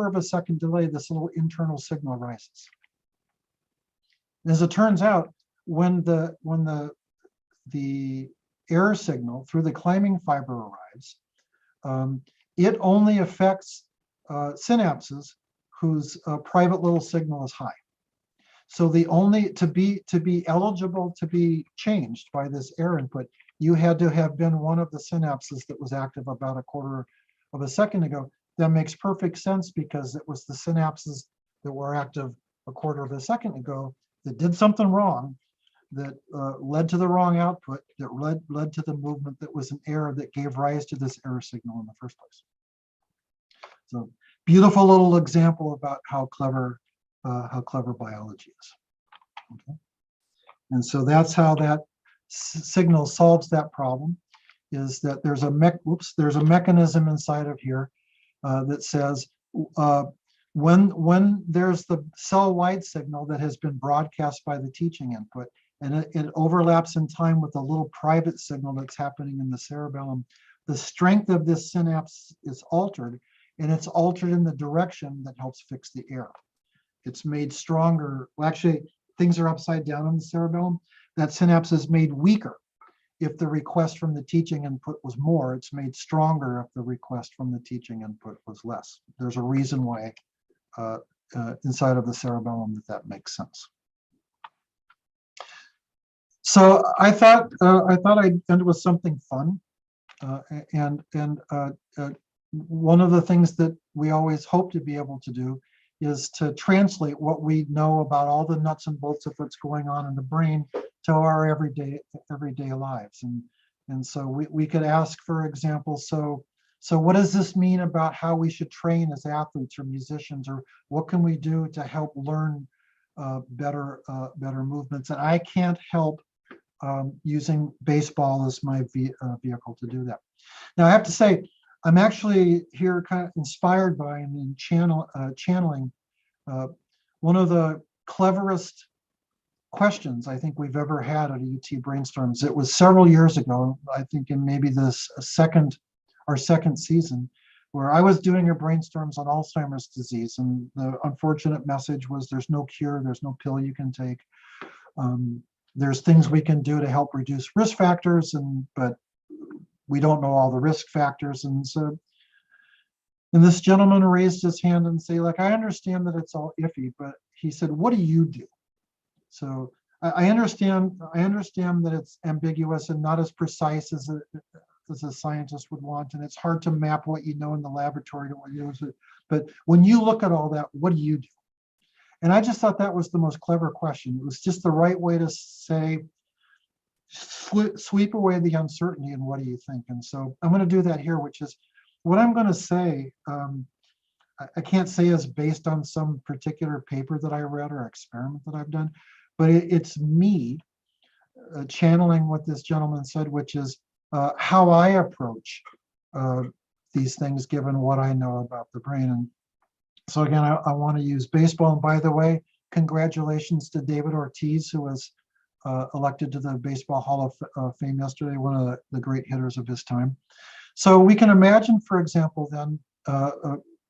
of a second delay, this little internal signal rises. As it turns out, when the error signal through the climbing fiber arrives, it only affects synapses whose private little signal is high. So to be eligible to be changed by this error input, you had to have been one of the synapses that was active about a quarter of a second ago. That makes perfect sense because it was the synapses that were active a quarter of a second ago that did something wrong, that led to the wrong output, that led to the movement that was an error that gave rise to this error signal in the first place. So beautiful little example about how clever biology is. Okay. And so that's how that signal solves that problem, is that there's a mechanism inside of here that says when there's the cell-wide signal that has been broadcast by the teaching input, and it overlaps in time with a little private signal that's happening in the cerebellum, the strength of this synapse is altered, and it's altered in the direction that helps fix the error. It's made stronger. Well, actually, things are upside down in the cerebellum. That synapse is made weaker if the request from the teaching input was more. It's made stronger if the request from the teaching input was less. There's a reason why inside of the cerebellum that makes sense. So I thought I'd end with something fun, and one of the things that we always hope to be able to do is to translate what we know about all the nuts and bolts of what's going on in the brain to our everyday lives. And so we could ask, for example, so what does this mean about how we should train as athletes or musicians, or what can we do to help learn better movements? And I can't help using baseball as my vehicle to do that. Now I have to say, I'm actually here kind of inspired by and channeling one of the cleverest questions I think we've ever had at a UT Brainstorms. It was several years ago, I think in maybe our second season, where I was doing a Brainstorms on Alzheimer's disease. And the unfortunate message was there's no cure, there's no pill you can take. There's things we can do to help reduce risk factors, but we don't know all the risk factors. And this gentleman raised his hand and say, like, I understand that it's all iffy, but he said, what do you do? So I understand that it's ambiguous and not as precise as a scientist would want, and it's hard to map what you know in the laboratory to what you know. But when you look at all that, what do you do? And I just thought that was the most clever question. It was just the right way to say, sweep away the uncertainty and what do you think? And so I'm going to do that here, which is what I'm going to say. I can't say is based on some particular paper that I read or experiment that I've done, but it's me channeling what this gentleman said, which is how I approach these things given what I know about the brain. And so again, I want to use baseball. And by the way, congratulations to David Ortiz, who was elected to the Baseball Hall of Fame yesterday, one of the great hitters of his time. So we can imagine, for example, then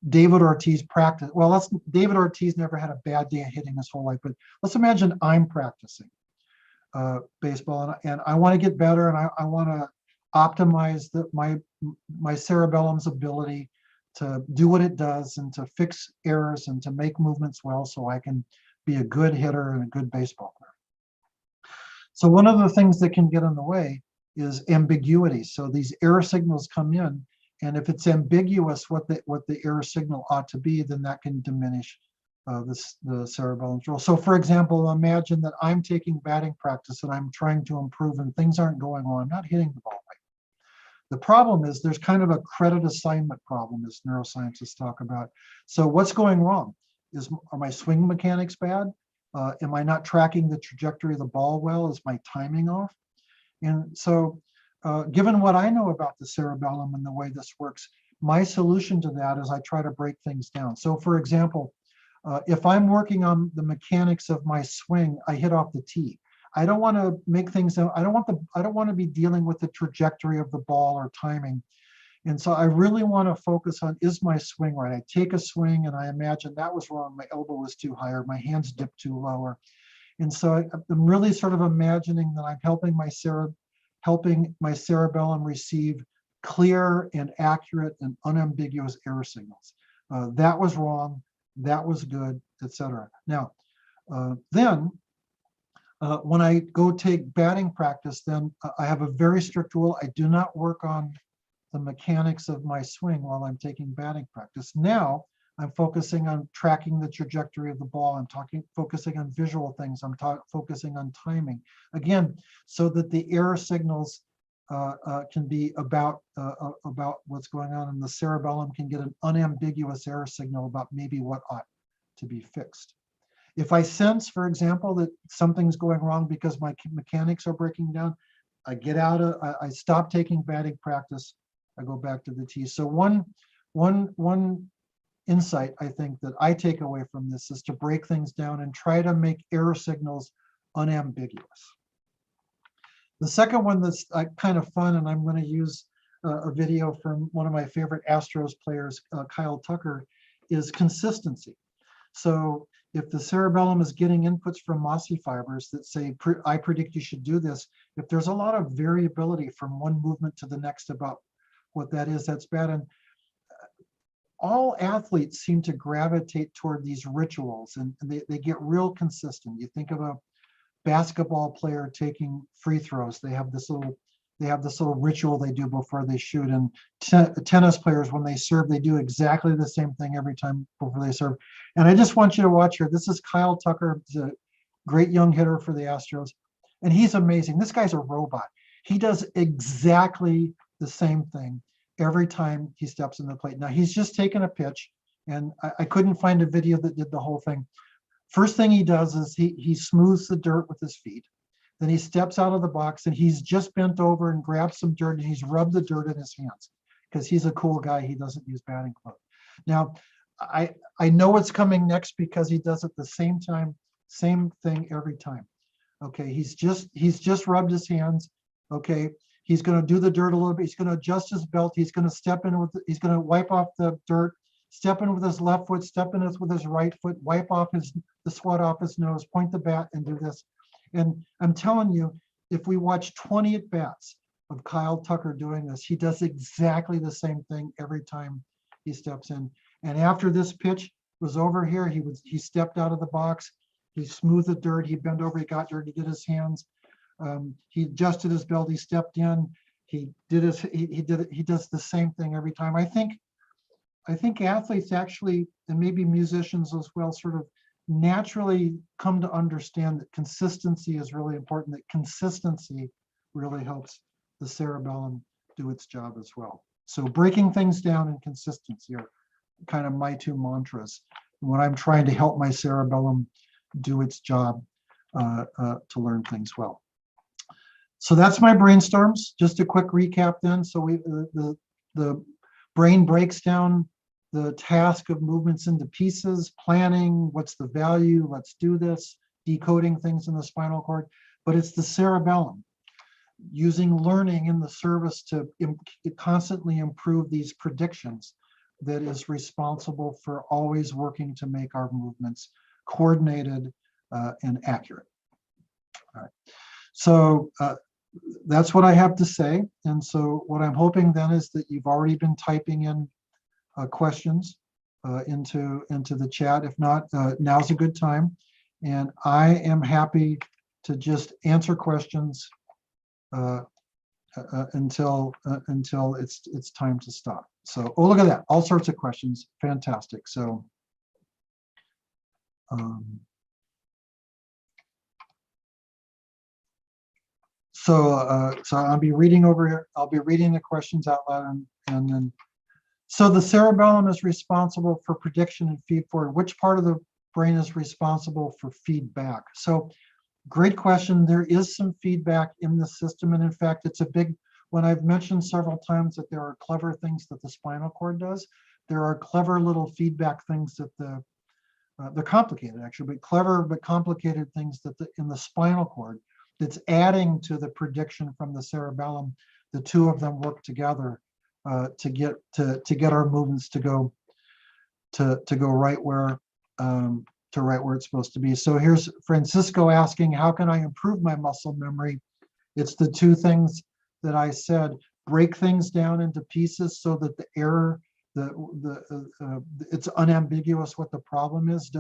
David Ortiz practice. Well, David Ortiz never had a bad day hitting his whole life, but let's imagine I'm practicing baseball, and I want to get better, and I want to optimize my cerebellum's ability to do what it does and to fix errors and to make movements well, so I can be a good hitter and a good baseball player. So one of the things that can get in the way is ambiguity. So these error signals come in, and if it's ambiguous what the error signal ought to be, then that can diminish the cerebellum's role. So for example, imagine that I'm taking batting practice and I'm trying to improve and things aren't going well. I'm not hitting the ball right. The problem is there's kind of a credit assignment problem, as neuroscientists talk about. So what's going wrong? Are my swing mechanics bad? Am I not tracking the trajectory of the ball well? Is my timing off? And so given what I know about the cerebellum and the way this works, my solution to that is I try to break things down. So for example, if I'm working on the mechanics of my swing, I hit off the tee. I don't want to make things, I don't want to be dealing with the trajectory of the ball or timing. And so I really want to focus on, is my swing right? I take a swing and I imagine that was wrong. My elbow was too high, or my hands dipped too lower. And so I'm really sort of imagining that I'm helping my cerebellum receive clear and accurate and unambiguous error signals. That was wrong, that was good, etc. Now, then when I go take batting practice, then I have a very strict rule. I do not work on the mechanics of my swing while I'm taking batting practice. Now I'm focusing on tracking the trajectory of the ball. I'm focusing on visual things. I'm focusing on timing. Again, so that the error signals can be about what's going on, and the cerebellum can get an unambiguous error signal about maybe what ought to be fixed. If I sense, for example, that something's going wrong because my mechanics are breaking down, I stop taking batting practice. I go back to the tee. So one insight I think that I take away from this is to break things down and try to make error signals unambiguous. The second one that's kind of fun, and I'm going to use a video from one of my favorite Astros players, Kyle Tucker, is consistency. So if the cerebellum is getting inputs from mossy fibers that say, I predict you should do this, if there's a lot of variability from one movement to the next about what that is, that's bad. And all athletes seem to gravitate toward these rituals, and they get real consistent. You think of a basketball player taking free throws. They have this little ritual they do before they shoot. And tennis players, when they serve, they do exactly the same thing every time before they serve. And I just want you to watch here. This is Kyle Tucker. He's a great young hitter for the Astros, and he's amazing. This guy's a robot. He does exactly the same thing every time he steps in the plate. Now, he's just taken a pitch, and I couldn't find a video that did the whole thing. First thing he does is he smooths the dirt with his feet. Then he steps out of the box, and he's just bent over and grabbed some dirt, and he's rubbed the dirt in his hands because he's a cool guy. He doesn't use batting gloves. Now, I know what's coming next because he does it the same time, same thing every time. Okay, he's just rubbed his hands. Okay, he's going to do the dirt a little bit. He's going to adjust his belt. He's going to he's going to wipe off the dirt, step in with his left foot, step in with his right foot, wipe off the sweat off his nose, point the bat, and do this. And I'm telling you, if we watch 20 at-bats of Kyle Tucker doing this, he does exactly the same thing every time he steps in. And after this pitch was over here, he stepped out of the box, he smoothed the dirt, he bent over, he got dirt, he did his hands, he adjusted his belt, he stepped in, he does the same thing every time. I think athletes actually, and maybe musicians as well, sort of naturally come to understand that consistency is really important, that consistency really helps the cerebellum do its job as well. So breaking things down and consistency are kind of my two mantras when I'm trying to help my cerebellum do its job to learn things well. So that's my brainstorms. Just a quick recap then. So the brain breaks down the task of movements into pieces, planning, what's the value, let's do this, decoding things in the spinal cord, but it's the cerebellum using learning in the service to constantly improve these predictions that is responsible for always working to make our movements coordinated and accurate. All right. So that's what I have to say. And so what I'm hoping then is that you've already been typing in questions into the chat. If not, now's a good time. And I am happy to just answer questions until it's time to stop. So, oh, look at that, all sorts of questions, fantastic. So, so I'll be reading over here. I'll be reading the questions out loud, and then. So the cerebellum is responsible for prediction and feed forward. Which part of the brain is responsible for feedback? So, great question. There is some feedback in the system, and in fact, it's a big. When I've mentioned several times that there are clever things that the spinal cord does, there are clever little feedback things that they're complicated actually, but clever but complicated things that in the spinal cord that's adding to the prediction from the cerebellum. The two of them work together to get our movements to go right where it's supposed to be. So here's Francisco asking, how can I improve my muscle memory? It's the two things that I said. Break things down into pieces so that the error, it's unambiguous what the problem is.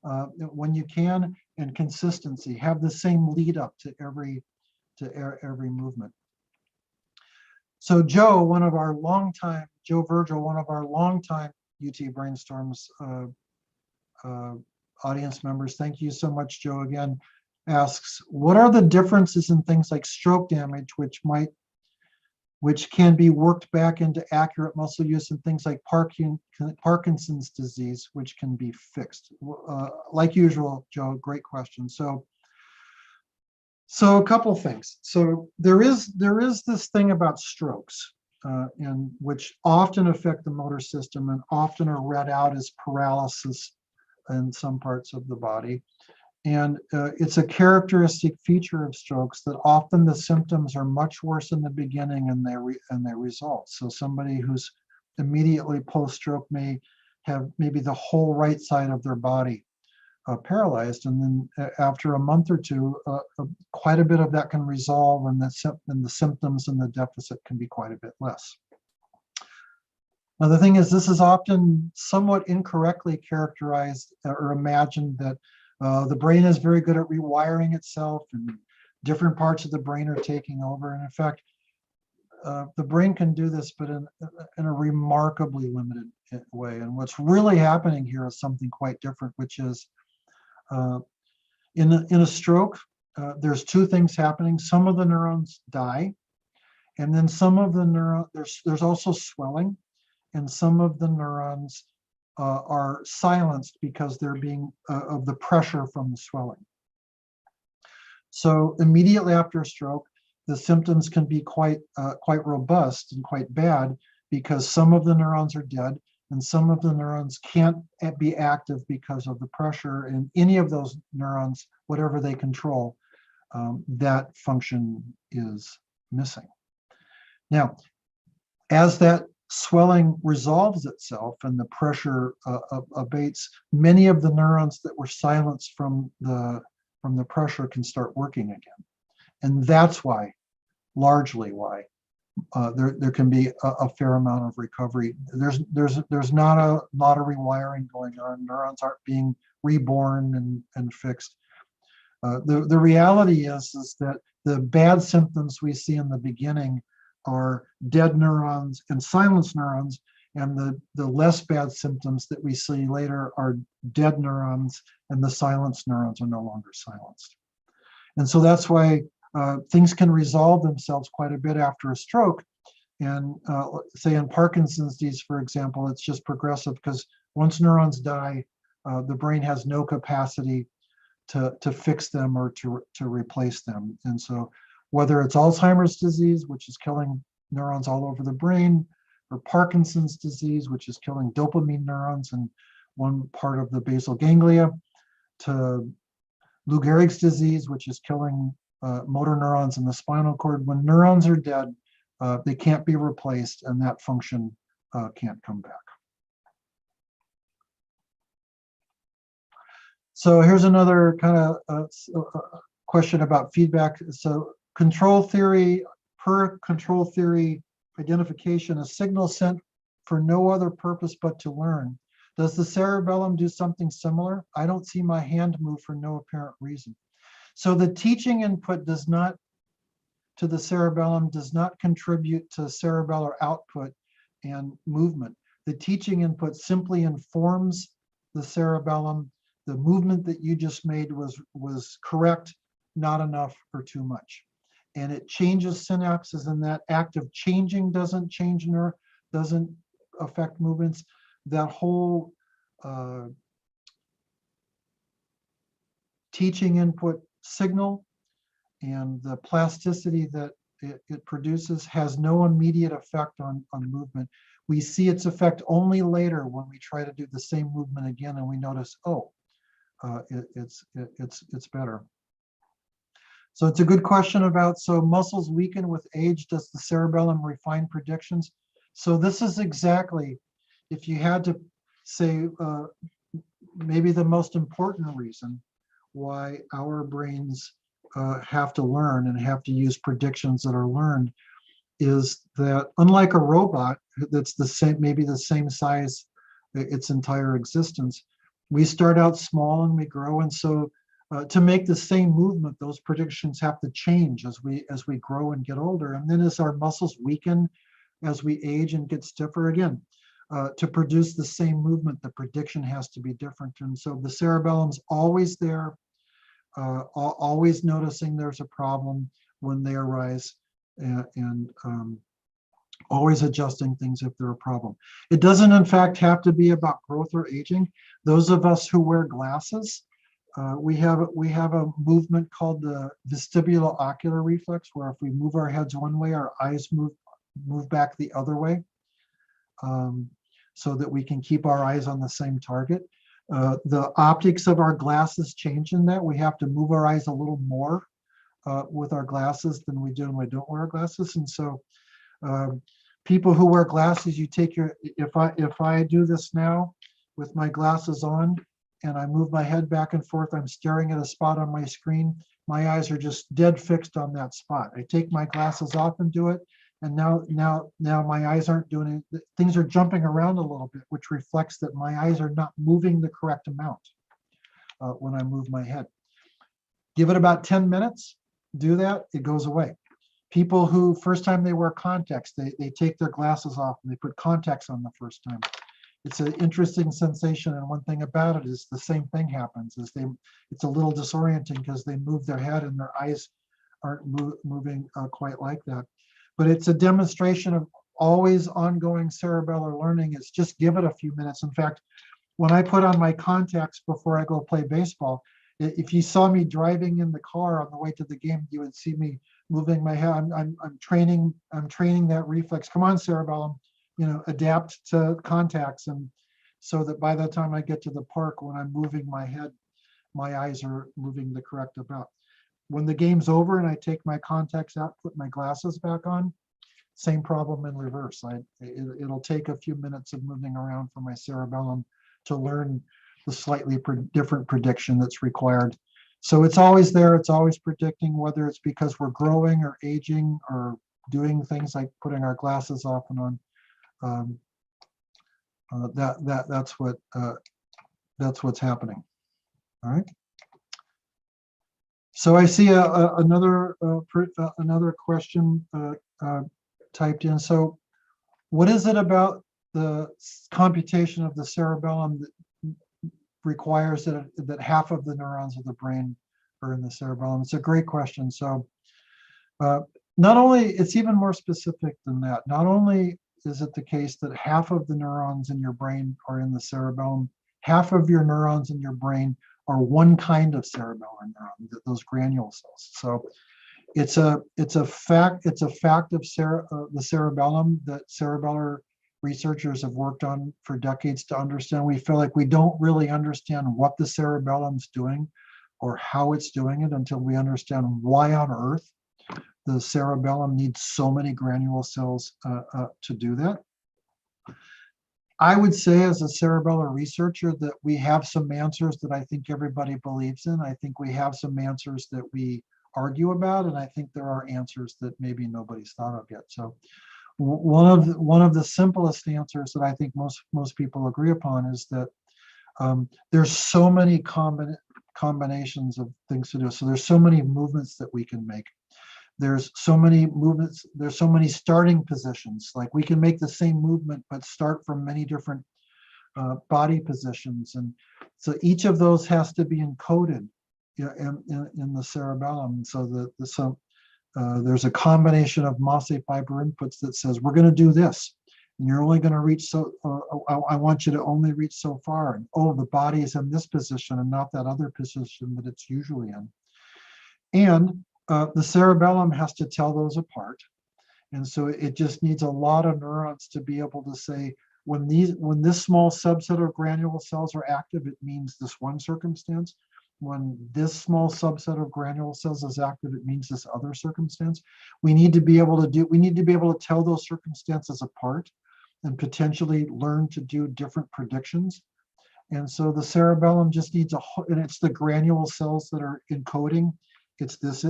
When you can, and consistency. Have the same lead up to every movement. So Joe, one of our longtime, Joe Virgil, one of our longtime UT Brainstorms audience members, thank you so much, Joe, again, asks, what are the differences in things like stroke damage, which can be worked back into accurate muscle use, and things like Parkinson's disease, which can be fixed? Like usual, Joe, great question. So a couple things. So there is this thing about strokes, and which often affect the motor system and often are read out as paralysis in some parts of the body. And it's a characteristic feature of strokes that often the symptoms are much worse in the beginning and they resolve. So somebody who's immediately post-stroke may have maybe the whole right side of their body paralyzed, and then after a month or two, quite a bit of that can resolve, and the symptoms and the deficit can be quite a bit less. Now the thing is, this is often somewhat incorrectly characterized or imagined that the brain is very good at rewiring itself, and different parts of the brain are taking over. And in fact, the brain can do this, but in a remarkably limited way. And what's really happening here is something quite different, which is in a stroke, there's two things happening. Some of the neurons die, and then some of the there's also swelling, and some of the neurons are silenced because they're being of the pressure from the swelling. So immediately after a stroke, the symptoms can be quite robust and quite bad, because some of the neurons are dead and some of the neurons can't be active because of the pressure, and any of those neurons, whatever they control, that function is missing. Now, as that swelling resolves itself and the pressure abates, many of the neurons that were silenced from the pressure can start working again. And that's why, largely why, there can be a fair amount of recovery. There's not a lot of rewiring going on. Neurons aren't being reborn and fixed. The reality is that the bad symptoms we see in the beginning are dead neurons and silenced neurons, and the less bad symptoms that we see later are dead neurons, and the silenced neurons are no longer silenced. And so that's why things can resolve themselves quite a bit after a stroke. And say in Parkinson's disease, for example, it's just progressive, because once neurons die, the brain has no capacity to fix them or to replace them. And so whether it's Alzheimer's disease, which is killing neurons all over the brain, or Parkinson's disease, which is killing dopamine neurons in one part of the basal ganglia, to Lou Gehrig's disease, which is killing motor neurons in the spinal cord. When neurons are dead, they can't be replaced, and that function can't come back. So here's another kind of question about feedback. So control theory, per control theory identification, a signal sent for no other purpose but to learn. Does the cerebellum do something similar? I don't see my hand move for no apparent reason. So the teaching input does not, to the cerebellum, does not contribute to cerebellar output and movement. The teaching input simply informs the cerebellum. The movement that you just made was correct, not enough or too much. And it changes synapses, and that act of changing doesn't change doesn't affect movements. That whole teaching input signal and the plasticity that it produces has no immediate effect on movement. We see its effect only later when we try to do the same movement again and we notice, oh, it's better. So it's a good question about, so muscles weaken with age, does the cerebellum refine predictions? So this is exactly, if you had to say maybe the most important reason why our brains have to learn and have to use predictions that are learned, is that unlike a robot that's the same, maybe the same size its entire existence, we start out small and we grow, and so to make the same movement, those predictions have to change as we grow and get older. And then as our muscles weaken, as we age and get stiffer, again, to produce the same movement, the prediction has to be different. And so the cerebellum's always there, always noticing there's a problem when they arise, and always adjusting things if they're a problem. It doesn't, in fact, have to be about growth or aging. Those of us who wear glasses, we have a movement called the vestibulo-ocular reflex, where if we move our heads one way, our eyes move back the other way, so that we can keep our eyes on the same target. The optics of our glasses change in that we have to move our eyes a little more with our glasses than we do when we don't wear glasses. And so people who wear glasses, you take your, if I do this now with my glasses on and I move my head back and forth, I'm staring at a spot on my screen, my eyes are just dead fixed on that spot. I take my glasses off and do it, and now my eyes aren't doing it. Things are jumping around a little bit, which reflects that my eyes are not moving the correct amount when I move my head. Give it about 10 minutes, do that, it goes away. People who first time they wear contacts, they take their glasses off and they put contacts on the first time. It's an interesting sensation, and one thing about it is the same thing happens, is it's a little disorienting because they move their head and their eyes aren't moving quite like that. But it's a demonstration of always ongoing cerebellar learning. It's just give it a few minutes. In fact, when I put on my contacts before I go play baseball, if you saw me driving in the car on the way to the game, you would see me moving my head. I'm training that reflex. Come on, cerebellum, adapt to contacts, and so that by the time I get to the park, when I'm moving my head, my eyes are moving the correct amount. When the game's over and I take my contacts out, put my glasses back on, same problem in reverse. It'll take a few minutes of moving around for my cerebellum to learn the slightly different prediction that's required. So it's always there, it's always predicting, whether it's because we're growing or aging or doing things like putting our glasses off and on. That's what's happening. All right. So I see another question typed in. So what is it about the computation of the cerebellum that requires that half of the neurons of the brain are in the cerebellum? It's a great question. So not only, it's even more specific than that. Not only is it the case that half of the neurons in your brain are in the cerebellum, half of your neurons in your brain are one kind of cerebellar neuron, those granule cells. So it's a fact of the cerebellum that cerebellar researchers have worked on for decades to understand. We feel like we don't really understand what the cerebellum's doing or how it's doing it until we understand why on earth the cerebellum needs so many granule cells to do that. I would say as a cerebellar researcher that we have some answers that I think everybody believes in. I think we have some answers that we argue about, and I think there are answers that maybe nobody's thought of yet. So one of the simplest answers that I think most people agree upon is that there's so many combinations of things to do. So there's so many movements that we can make. There's so many movements, there's so many starting positions. Like we can make the same movement, but start from many different body positions. And so each of those has to be encoded in the cerebellum. So there's a combination of MASE fiber inputs that says, we're going to do this. And you're only going to reach I want you to only reach so far. And oh, the body is in this position and not that other position that it's usually in. And the cerebellum has to tell those apart. And so it just needs a lot of neurons to be able to say, when this small subset of granule cells are active, it means this one circumstance. When this small subset of granule cells is active, it means this other circumstance. We need to be able to tell those circumstances apart and potentially learn to do different predictions. And so the cerebellum just needs and it's the granule cells that are encoding. It's this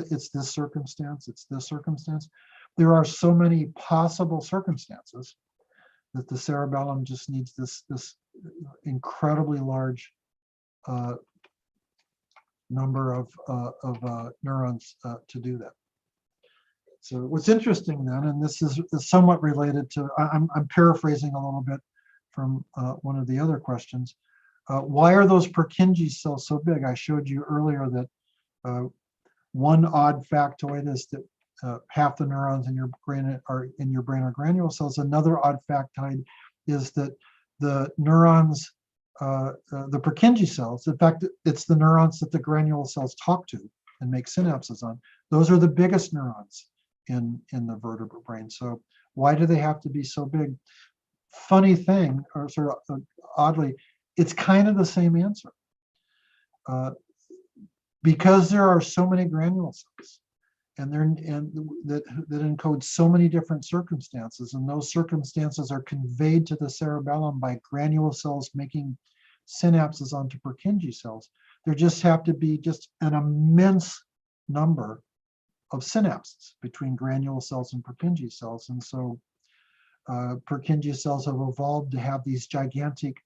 circumstance, it's this circumstance. There are so many possible circumstances that the cerebellum just needs this incredibly large number of neurons to do that. So what's interesting then, and this is somewhat related to, I'm paraphrasing a little bit from one of the other questions. Why are those Purkinje cells so big? I showed you earlier that one odd factoid is that half the neurons in your brain are granule cells. Another odd factoid is that the neurons, the Purkinje cells, in fact, it's the neurons that the granule cells talk to and make synapses on. Those are the biggest neurons in the vertebrate brain. So why do they have to be so big? Funny thing, or sort of oddly, it's kind of the same answer. Because there are so many granule cells, and that encode so many different circumstances, and those circumstances are conveyed to the cerebellum by granule cells making synapses onto Purkinje cells. There just have to be just an immense number of synapses between granule cells and Purkinje cells, and so Purkinje cells have evolved to have these gigantic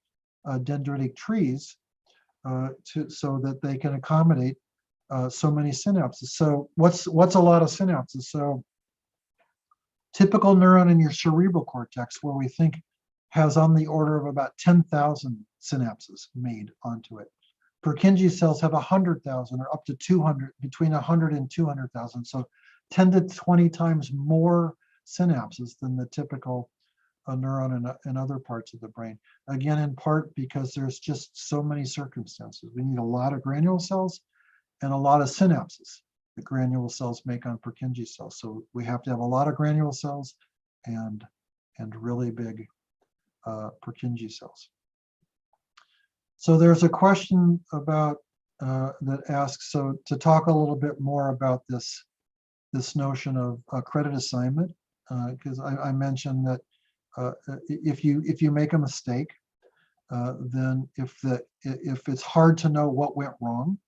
dendritic trees so that they can accommodate so many synapses. So what's a lot of synapses? So typical neuron in your cerebral cortex, where we think has on the order of about 10,000 synapses made onto it. Purkinje cells have 100,000 or up to 200, between 100 and 200,000. So 10 to 20 times more synapses than the typical neuron in other parts of the brain. Again, in part because there's just so many circumstances. We need a lot of granule cells and a lot of synapses that granule cells make on Purkinje cells. So we have to have a lot of granule cells and really big Purkinje cells. So there's a question about that asks, so to talk a little bit more about this notion of credit assignment, because I mentioned that if you make a mistake, then if it's hard to know what went wrong,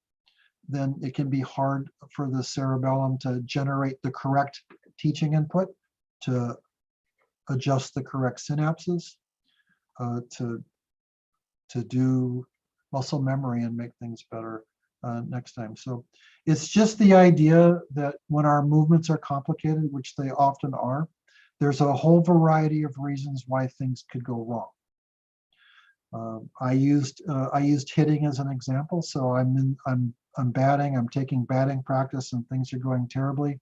then it can be hard for the cerebellum to generate the correct teaching input, to adjust the correct synapses, to do muscle memory and make things better next time. So it's just the idea that when our movements are complicated, which they often are, there's a whole variety of reasons why things could go wrong. I used hitting as an example. So I'm batting, I'm taking batting practice and things are going terribly.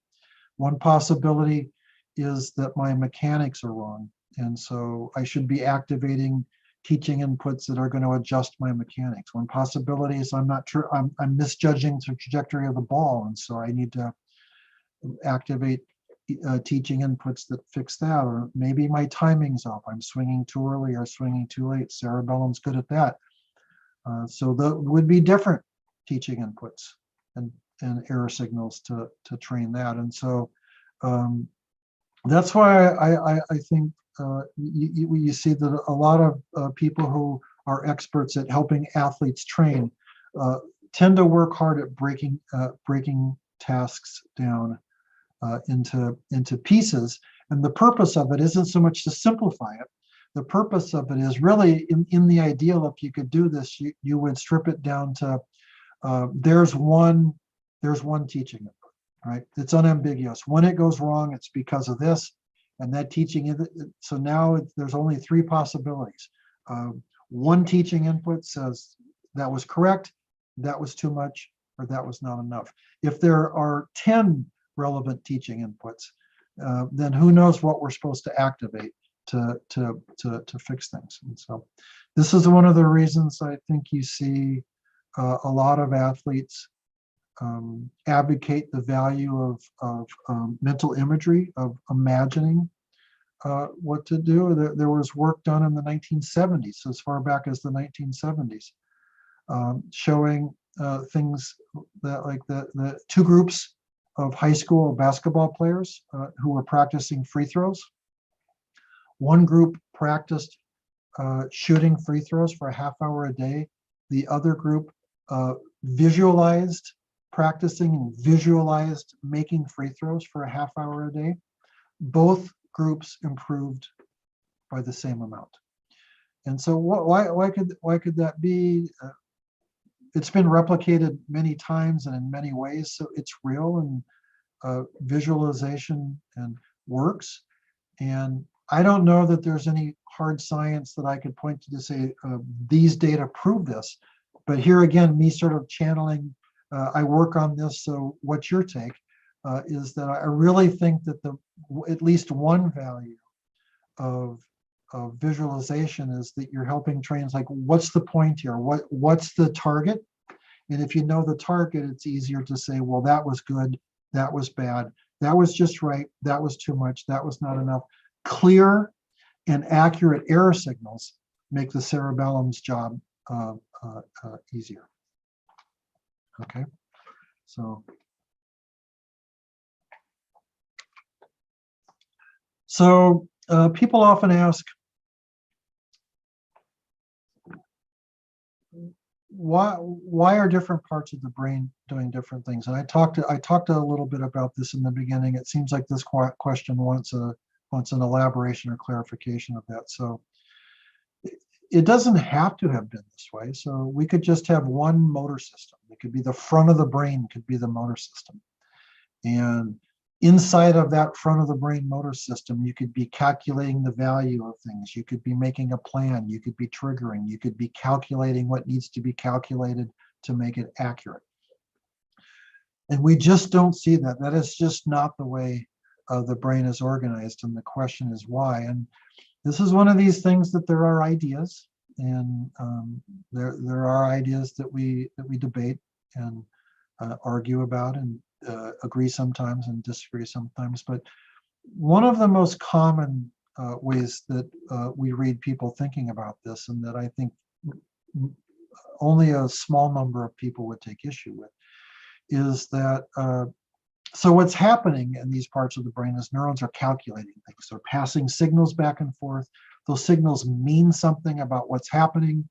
One possibility is that my mechanics are wrong. And so I should be activating teaching inputs that are going to adjust my mechanics. One possibility is I'm misjudging the trajectory of the ball. And so I need to activate teaching inputs that fix that. Or maybe my timing's off. I'm swinging too early or swinging too late. Cerebellum's good at that. So that would be different teaching inputs and error signals to train that. And so That's why I think you see that a lot of people who are experts at helping athletes train uh, tend to work hard at breaking tasks down into pieces. And the purpose of it isn't so much to simplify it. The purpose of it is really in the ideal, if you could do this, you would strip it down to there's one teaching input, right? It's unambiguous. When it goes wrong, it's because of this, and that teaching. So now there's only three possibilities. One teaching input says that was correct, that was too much, or that was not enough. If there are 10 relevant teaching inputs, then who knows what we're supposed to activate to fix things. And so this is one of the reasons I think you see a lot of athletes advocate the value of mental imagery, of imagining what to do. There was work done in the 1970s, so as far back as the 1970s, showing things that like the two groups of high school basketball players who were practicing free throws. One group practiced shooting free throws for a half hour a day. The other group visualized practicing and visualized making free throws for a half hour a day. Both groups improved by the same amount. And so why could that be? It's been replicated many times and in many ways, so it's real, and visualization and works. And I don't know that there's any hard science that I could point to say these data prove this. But here again, me sort of channeling, I work on this, so what's your take? Is that I really think that at least one value of visualization is that you're helping trains, like, what's the point here? What's the target? And if you know the target, it's easier to say, well, that was good, that was bad, that was just right, that was too much, that was not enough. Clear and accurate error signals make the cerebellum's job easier. Okay, so people often ask, why are different parts of the brain doing different things? And I talked a little bit about this in the beginning. It seems like this question wants an elaboration or clarification of that. So it doesn't have to have been this way. So we could just have one motor system. It could be the front of the brain, could be the motor system. And inside of that front of the brain motor system, you could be calculating the value of things. You could be making a plan. You could be triggering. You could be calculating what needs to be calculated to make it accurate. And we just don't see that. That is just not the way the brain is organized. And the question is why. And this is one of these things that there are ideas, and there are ideas that we debate and argue about, and agree sometimes and disagree sometimes. But one of the most common ways that we read people thinking about this, and that I think only a small number of people would take issue with, is that so what's happening in these parts of the brain is neurons are calculating things. They're passing signals back and forth. Those signals mean something about what's happening,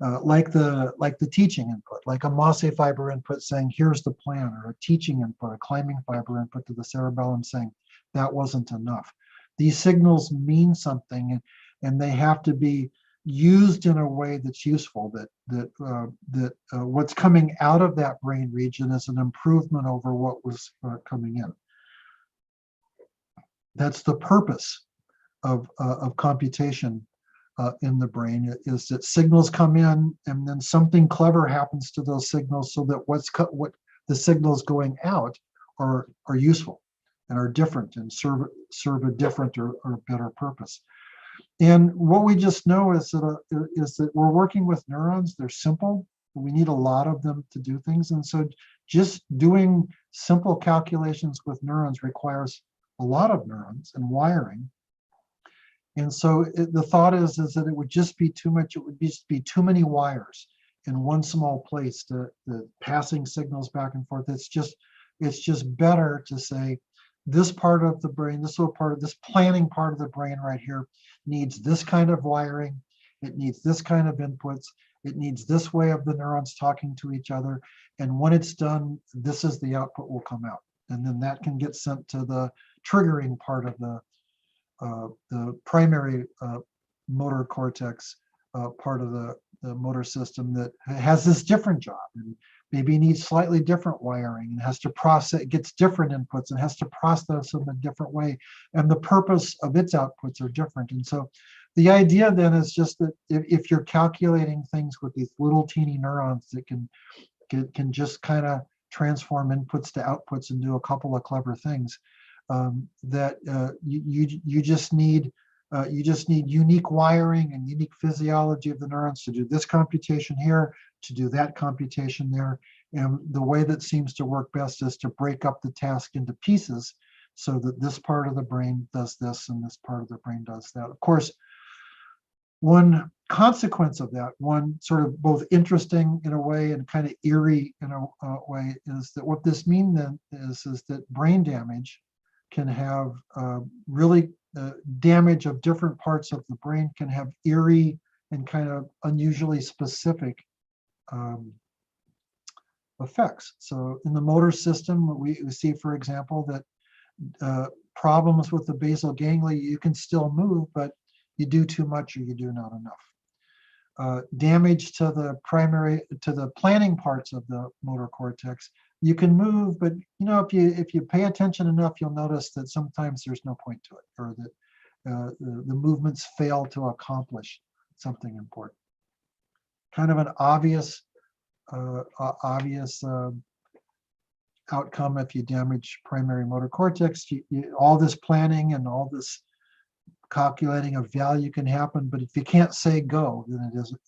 like the teaching input, like a Mosse fiber input saying, here's the plan, or a teaching input, a climbing fiber input to the cerebellum saying, that wasn't enough. These signals mean something, and they have to be used in a way that's useful, that what's coming out of that brain region is an improvement over what was coming in. That's the purpose of computation in the brain, is that signals come in and then something clever happens to those signals, so that what the signals going out are useful and are different and serve a different or better purpose. And what we just know is that we're working with neurons. They're simple. We need a lot of them to do things. And so just doing simple calculations with neurons requires a lot of neurons and wiring. And so the thought is that it would just be too much. It would just be too many wires in one small place to passing signals back and forth. It's just better to say this part of the brain, this little part of this planning part of the brain right here needs this kind of wiring. It needs this kind of inputs. It needs this way of the neurons talking to each other. And when it's done, this is the output will come out. And then that can get sent to the triggering part of the primary motor cortex part of the motor system that has this different job and maybe needs slightly different wiring and has to process, gets different inputs and has to process them in a different way. And the purpose of its outputs are different. And so the idea then is just that if you're calculating things with these little teeny neurons that can just kind of transform inputs to outputs and do a couple of clever things, that you just need unique wiring and unique physiology of the neurons to do this computation here, to do that computation there. And the way that seems to work best is to break up the task into pieces so that this part of the brain does this and this part of the brain does that. Of course, one consequence of that, one sort of both interesting in a way and kind of eerie in a way, is that what this means then is that brain damage can have really damage of different parts of the brain can have eerie and kind of unusually specific effects. So in the motor system, we see, for example, that problems with the basal ganglia, you can still move, but you do too much or you do not enough. Damage to the planning parts of the motor cortex, you can move, but if you pay attention enough, you'll notice that sometimes there's no point to it, or that the movements fail to accomplish something important. Kind of an obvious outcome if you damage primary motor cortex. All this planning and all this calculating of value can happen, but if you can't say go, then it isn't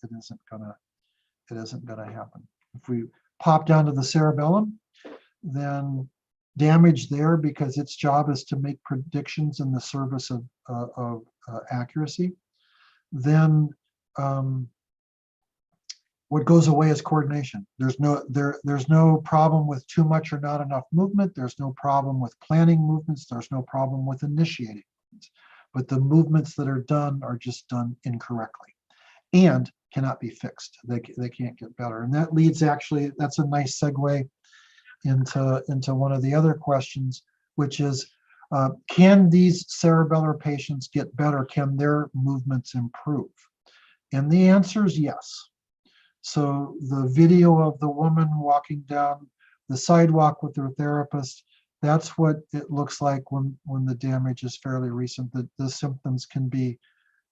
gonna happen. If we pop down to the cerebellum, then damage there, because its job is to make predictions in the service of accuracy. Then what goes away is coordination. There's no problem with too much or not enough movement. There's no problem with planning movements. There's no problem with initiating movements. But the movements that are done are just done incorrectly and cannot be fixed. They can't get better. And that leads, actually, that's a nice segue into one of the other questions, which is, can these cerebellar patients get better? Can their movements improve? And the answer is yes. So the video of the woman walking down the sidewalk with her therapist, that's what it looks like when the damage is fairly recent. That the symptoms can be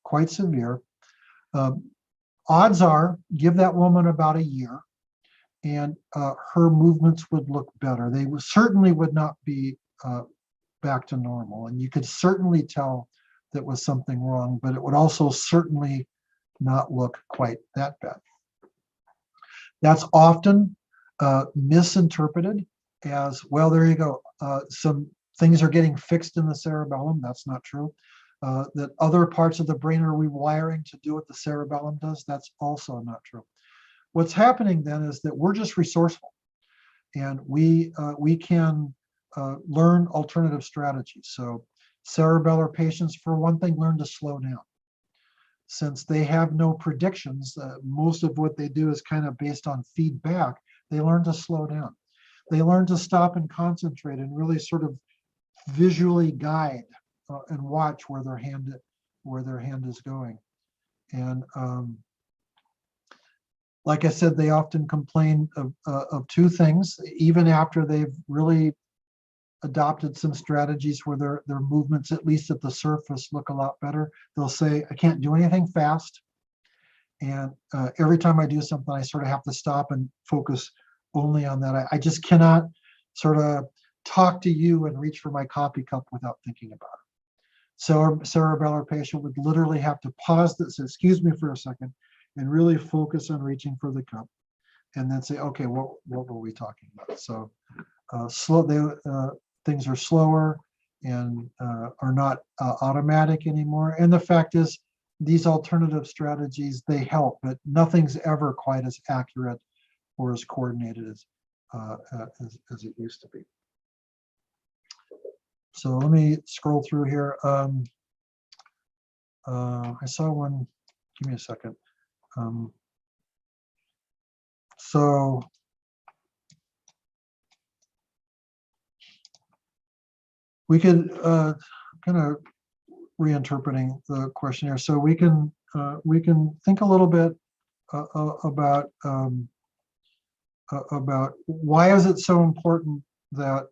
quite severe. Odds are, give that woman about a year, and her movements would look better. They certainly would not be back to normal, and you could certainly tell that was something wrong, but it would also certainly not look quite that bad. That's often misinterpreted as, well, there you go, some things are getting fixed in the cerebellum. That's not true. That other parts of the brain are rewiring to do what the cerebellum does. That's also not true. What's happening then is that we're just resourceful, and we can learn alternative strategies. So cerebellar patients, for one thing, learn to slow down. Since they have no predictions, most of what they do is kind of based on feedback. They learn to slow down. They learn to stop and concentrate and really sort of visually guide and watch where their hand is going. And like I said, they often complain of two things, even after they've really adopted some strategies where their movements, at least at the surface, look a lot better. They'll say, I can't do anything fast. And every time I do something, I sort of have to stop and focus only on that. I just cannot sort of talk to you and reach for my coffee cup without thinking about it. So a cerebellar patient would literally have to pause this, excuse me for a second, and really focus on reaching for the cup, and then say, okay, what were we talking about? So things are slower and are not automatic anymore. And the fact is, these alternative strategies, they help, but nothing's ever quite as accurate or as coordinated as it used to be. So let me scroll through here. I saw one. Give me a second. So we could kind of reinterpreting the question here. So we can think a little bit about why is it so important that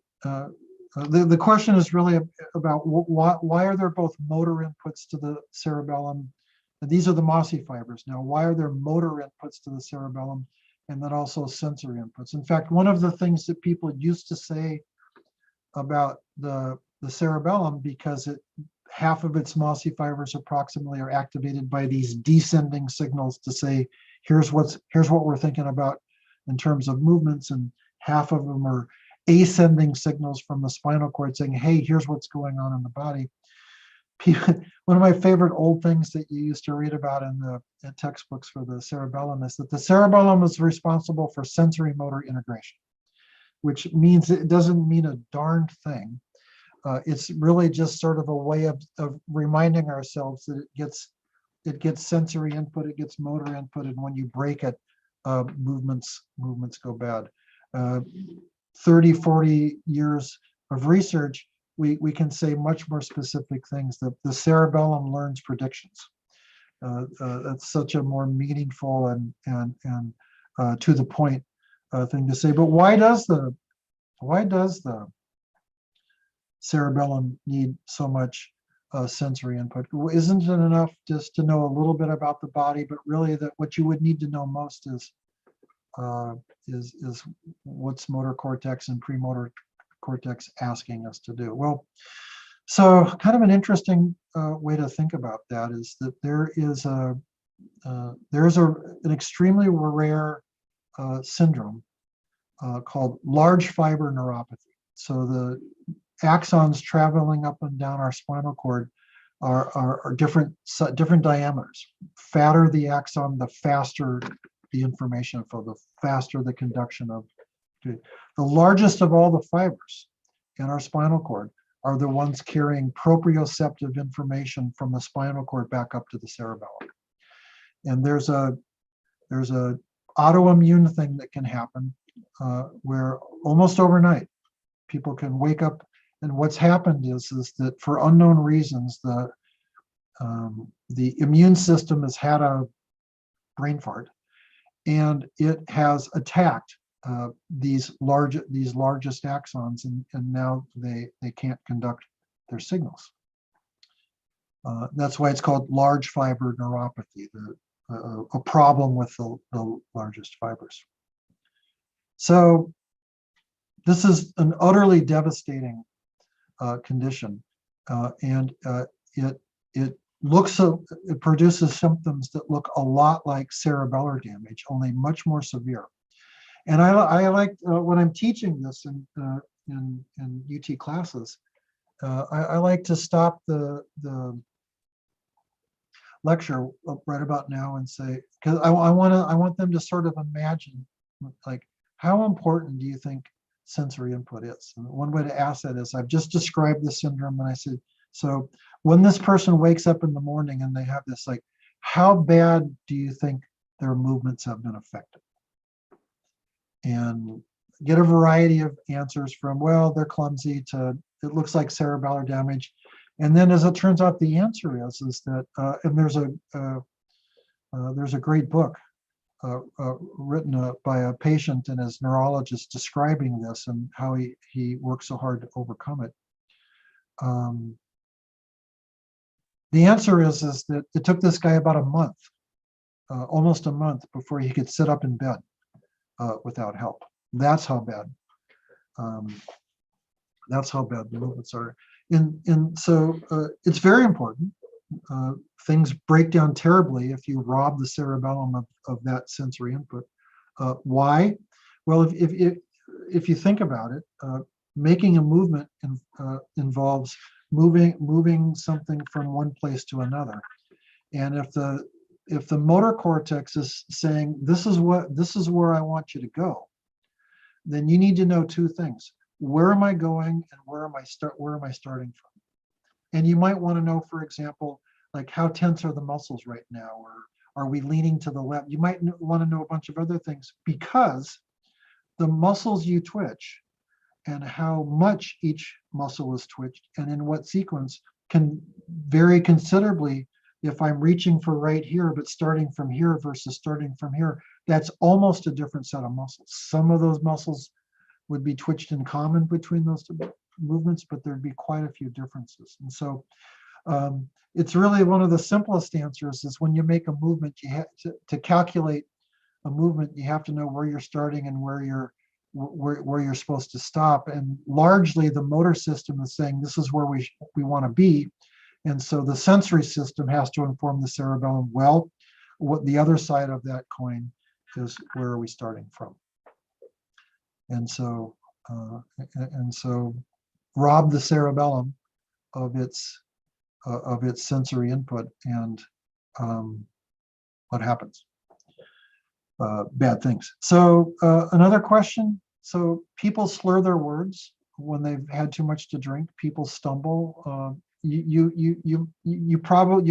the question is really about why are there both motor inputs to the cerebellum, and these are the mossy fibers. Now, why are there motor inputs to the cerebellum, and then also sensory inputs? In fact, one of the things that people used to say about the cerebellum, because half of its mossy fibers approximately are activated by these descending signals to say, here's what we're thinking about in terms of movements, and half of them are ascending signals from the spinal cord saying, hey, here's what's going on in the body. One of my favorite old things that you used to read about in the textbooks for the cerebellum is that the cerebellum is responsible for sensory motor integration, which means it doesn't mean a darned thing. It's really just sort of a way of reminding ourselves that it gets sensory input, it gets motor input, and when you break it, movements go bad. 30, 40 years of research, we can say much more specific things, that the cerebellum learns predictions. That's such a more meaningful and to the point thing to say. But why does the cerebellum need so much sensory input? Isn't it enough just to know a little bit about the body, but really that what you would need to know most is what's motor cortex and premotor cortex asking us to do? Well, so kind of an interesting way to think about that is that there's an extremely rare syndrome called large fiber neuropathy. So the axons traveling up and down our spinal cord are different diameters. Fatter the axon, the faster the information flow, the faster the conduction of. The largest of all the fibers in our spinal cord are the ones carrying proprioceptive information from the spinal cord back up to the cerebellum. And there's a autoimmune thing that can happen where almost overnight people can wake up, and what's happened is that for unknown reasons the immune system has had a brain fart, and it has attacked these largest axons, and now they can't conduct their signals. That's why it's called large fiber neuropathy, a problem with the largest fibers. So this is an utterly devastating condition, and it produces symptoms that look a lot like cerebellar damage, only much more severe. And I like when I'm teaching this in UT classes, I like to stop the lecture right about now and say, because I want them to sort of imagine, like, how important do you think sensory input is? And one way to ask that is, I've just described the syndrome, and I said, so when this person wakes up in the morning and they have this, like, how bad do you think their movements have been affected? And get a variety of answers from, well, they're clumsy, to it looks like cerebellar damage. And then, as it turns out, the answer is that, and there's a great book written by a patient and his neurologist describing this and how he worked so hard to overcome it. The answer is that it took this guy about a month, almost a month, before he could sit up in bed without help. That's how bad. That's how bad the movements are. And so it's very important. Things break down terribly if you rob the cerebellum of that sensory input. Why? Well, if you think about it, making a movement involves moving something from one place to another. And if the motor cortex is saying, this is where I want you to go, then you need to know two things. where am I going and where am I starting from? And you might want to know, for example, like how tense are the muscles right now, or are we leaning to the left? You might want to know a bunch of other things, because the muscles you twitch and how much each muscle is twitched and in what sequence can vary considerably. If I'm reaching for right here, but starting from here versus starting from here, that's almost a different set of muscles. Some of those muscles would be twitched in common between those two movements, but there'd be quite a few differences. And so it's really one of the simplest answers is when you make a movement, you have to calculate a movement, you have to know where you're starting and where you're supposed to stop. And largely the motor system is saying this is where we want to be. And so the sensory system has to inform the cerebellum, well, what the other side of that coin is, where are we starting from? And so rob the cerebellum of its sensory input, and what happens? Bad things. So another question. So people slur their words when they've had too much to drink. People stumble. You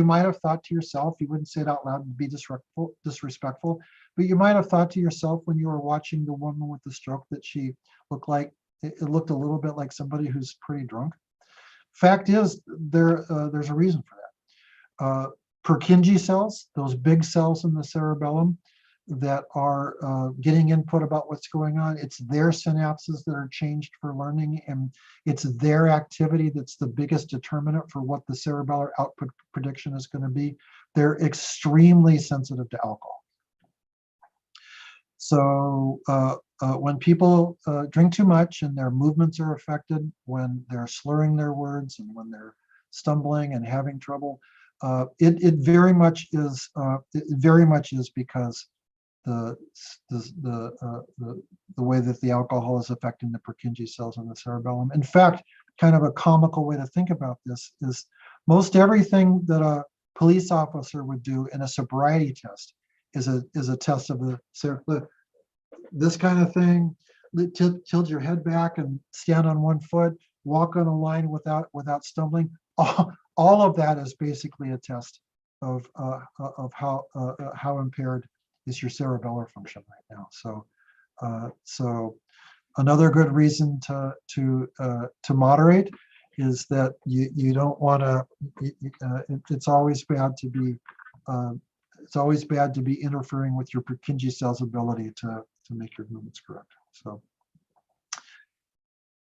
might have thought to yourself, you wouldn't say it out loud and be disrespectful, but you might have thought to yourself when you were watching the woman with the stroke that she looked like, it looked a little bit like somebody who's pretty drunk. Fact is, there's a reason for that. Purkinje cells, those big cells in the cerebellum that are getting input about what's going on, it's their synapses that are changed for learning, and it's their activity that's the biggest determinant for what the cerebellar output prediction is going to be. They're extremely sensitive to alcohol. So when people drink too much and their movements are affected, when they're slurring their words and when they're stumbling and having trouble, it very much is because the way that the alcohol is affecting the Purkinje cells in the cerebellum. In fact, kind of a comical way to think about this is most everything that a police officer would do in a sobriety test is a test of the this kind of thing. Tilt your head back and stand on one foot, walk on a line without stumbling. All of that is basically a test of how impaired is your cerebellar function right now. So another good reason to moderate is that you don't want to. It's always bad to be interfering with your Purkinje cell's ability to make your movements correct.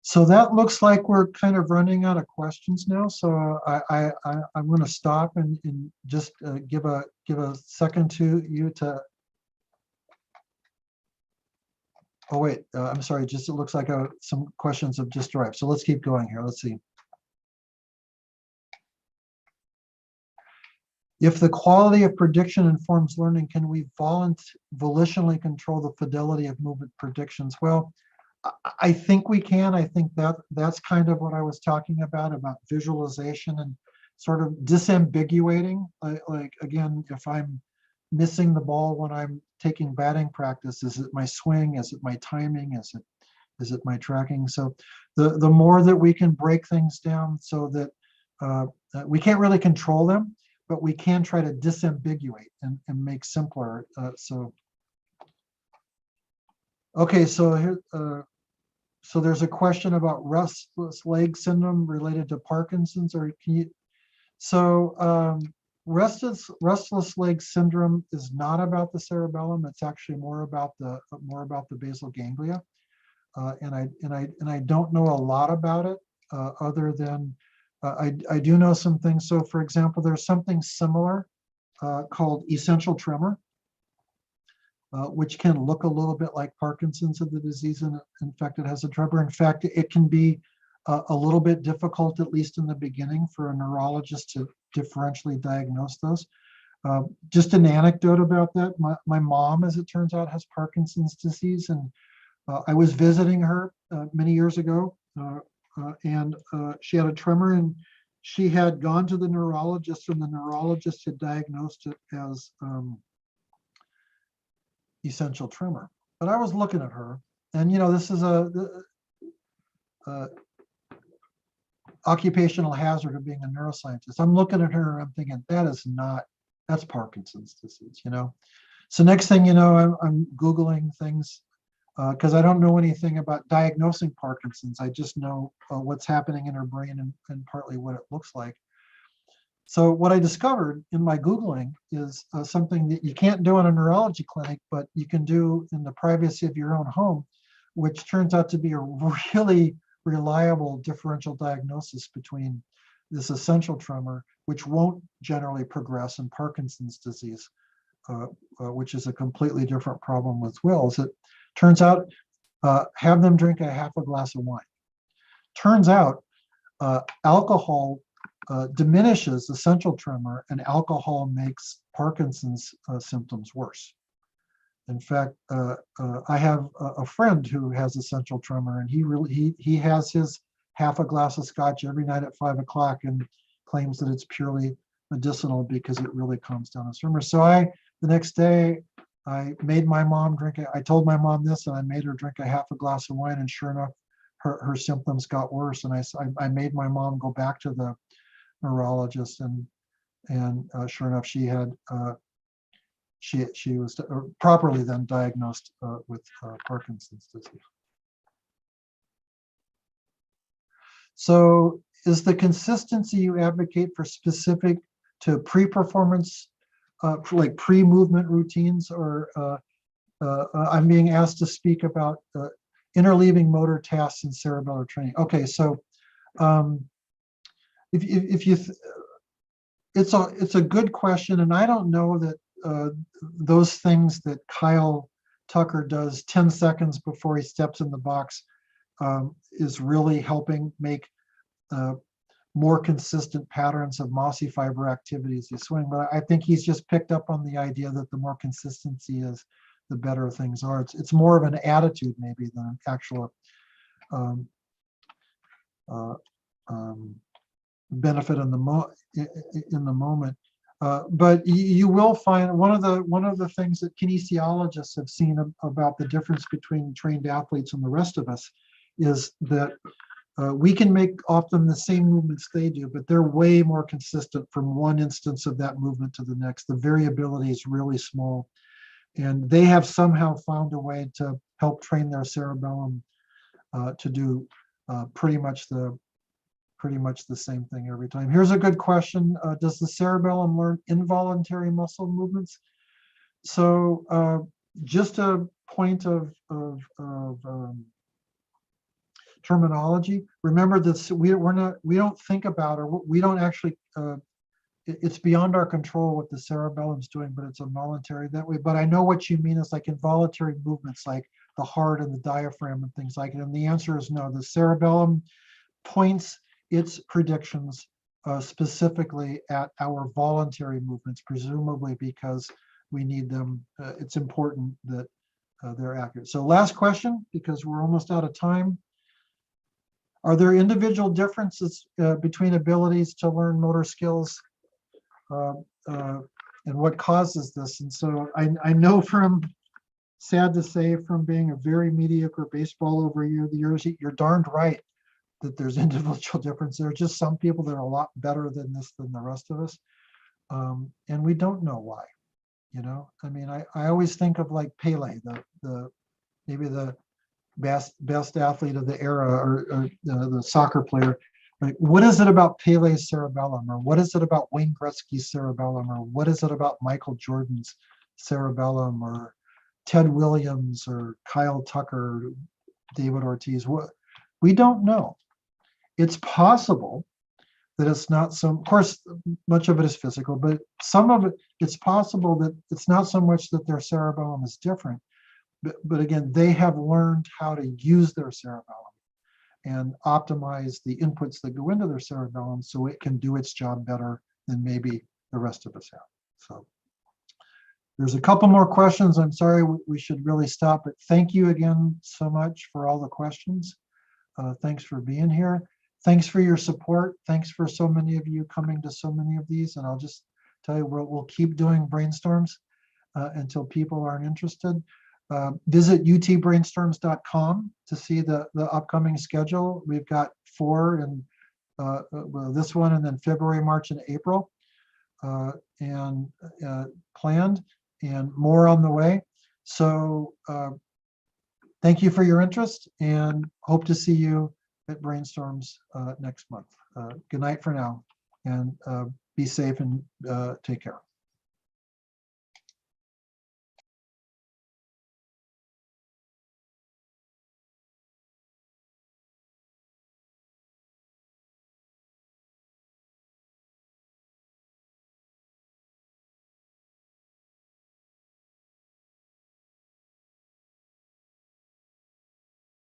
So that looks like we're kind of running out of questions now. So I'm going to stop and just give a second to you to. Oh wait, I'm sorry. Just it looks like some questions have just arrived. So let's keep going here. Let's see. If the quality of prediction informs learning, can we volitionally control the fidelity of movement predictions? Well, I think we can. I think that's kind of what I was talking about visualization and sort of disambiguating. Like again, if I'm missing the ball when I'm taking batting practice, is it my swing? Is it my timing? Is it my tracking? So the more that we can break things down so that we can't really control them, but we can try to disambiguate and make simpler. Okay, so here, so there's a question about restless leg syndrome related to Parkinson's, or can you? So restless leg syndrome is not about the cerebellum. It's actually more about the basal ganglia, and I don't know a lot about it other than I do know some things. So for example, there's something similar called essential tremor, which can look a little bit like Parkinson's of the disease, and in fact, it has a tremor. In fact, it can be a little bit difficult, at least in the beginning, for a neurologist to differentially diagnose those. Just an anecdote about that. My mom, as it turns out, has Parkinson's disease, and I was visiting her many years ago, and she had a tremor, and she had gone to the neurologist, and the neurologist had diagnosed it as essential tremor. But I was looking at her, and this is occupational hazard of being a neuroscientist. I'm looking at her and I'm thinking, that's Parkinson's disease, you know? So next thing you know, I'm Googling things because I don't know anything about diagnosing Parkinson's. I just know what's happening in her brain and partly what it looks like. So what I discovered in my Googling is something that you can't do in a neurology clinic, but you can do in the privacy of your own home, which turns out to be a really reliable differential diagnosis between this essential tremor, which won't generally progress, in Parkinson's disease, which is a completely different problem with wills. It turns out, have them drink a half a glass of wine. Turns out alcohol diminishes essential tremor, and alcohol makes Parkinson's symptoms worse. In fact, I have a friend who has essential tremor, and he has his half a glass of scotch every night at 5 o'clock and claims that it's purely medicinal because it really calms down his tremor. So the next day, I made my mom drink it. I told my mom this, and I made her drink a half a glass of wine, and sure enough, her symptoms got worse. And I made my mom go back to the neurologist, and sure enough, she had she was properly then diagnosed with Parkinson's disease. So is the consistency you advocate for specific to pre-performance, like pre-movement routines, or I'm being asked to speak about interleaving motor tasks in cerebellar training. Okay, so if you, it's a good question, and I don't know that those things that Kyle Tucker does 10 seconds before he steps in the box is really helping make more consistent patterns of mossy fiber activities you swing. But I think he's just picked up on the idea that the more consistency is, the better things are. It's more of an attitude maybe than an actual benefit in the moment. But you will find one of the things that kinesiologists have seen about the difference between trained athletes and the rest of us is that we can make often the same movements they do, but they're way more consistent from one instance of that movement to the next. The variability is really small, and they have somehow found a way to help train their cerebellum to do pretty much the same thing every time. Here's a good question. Does the cerebellum learn involuntary muscle movements? So just a point of terminology. Remember that we don't think about, or we don't actually, it's beyond our control what the cerebellum's doing, but it's involuntary that way. But I know what you mean is like involuntary movements, like the heart and the diaphragm and things like it. And the answer is no. The cerebellum points its predictions specifically at our voluntary movements, presumably because we need them. It's important that they're accurate. So last question, because we're almost out of time. Are there individual differences between abilities to learn motor skills and what causes this? And so I know from, sad to say, from being a very mediocre baseball over the years, you're darned right that there's individual difference. There are just some people that are a lot better than this than the rest of us. And we don't know why, you know? I mean, I always think of like Pele, maybe the best athlete of the era, or the soccer player. Like, what is it about Pele's cerebellum, or what is it about Wayne Gretzky's cerebellum, or what is it about Michael Jordan's cerebellum, or Ted Williams, or Kyle Tucker, David Ortiz? We don't know. It's possible that it's not of course, much of it is physical, but some of it, it's possible that it's not so much that their cerebellum is different, but again, they have learned how to use their cerebellum and optimize the inputs that go into their cerebellum so it can do its job better than maybe the rest of us have. So there's a couple more questions. I'm sorry, we should really stop, but thank you again so much for all the questions. Thanks for being here. Thanks for your support. Thanks for so many of you coming to so many of these. And I'll just tell you, we'll keep doing brainstorms until people aren't interested. Visit utbrainstorms.com to see the upcoming schedule. We've got 4 in well, this one, and then February, March, and April, and planned, and more on the way. So thank you for your interest, and hope to see you at Brainstorms next month. Good night for now, and be safe and take care.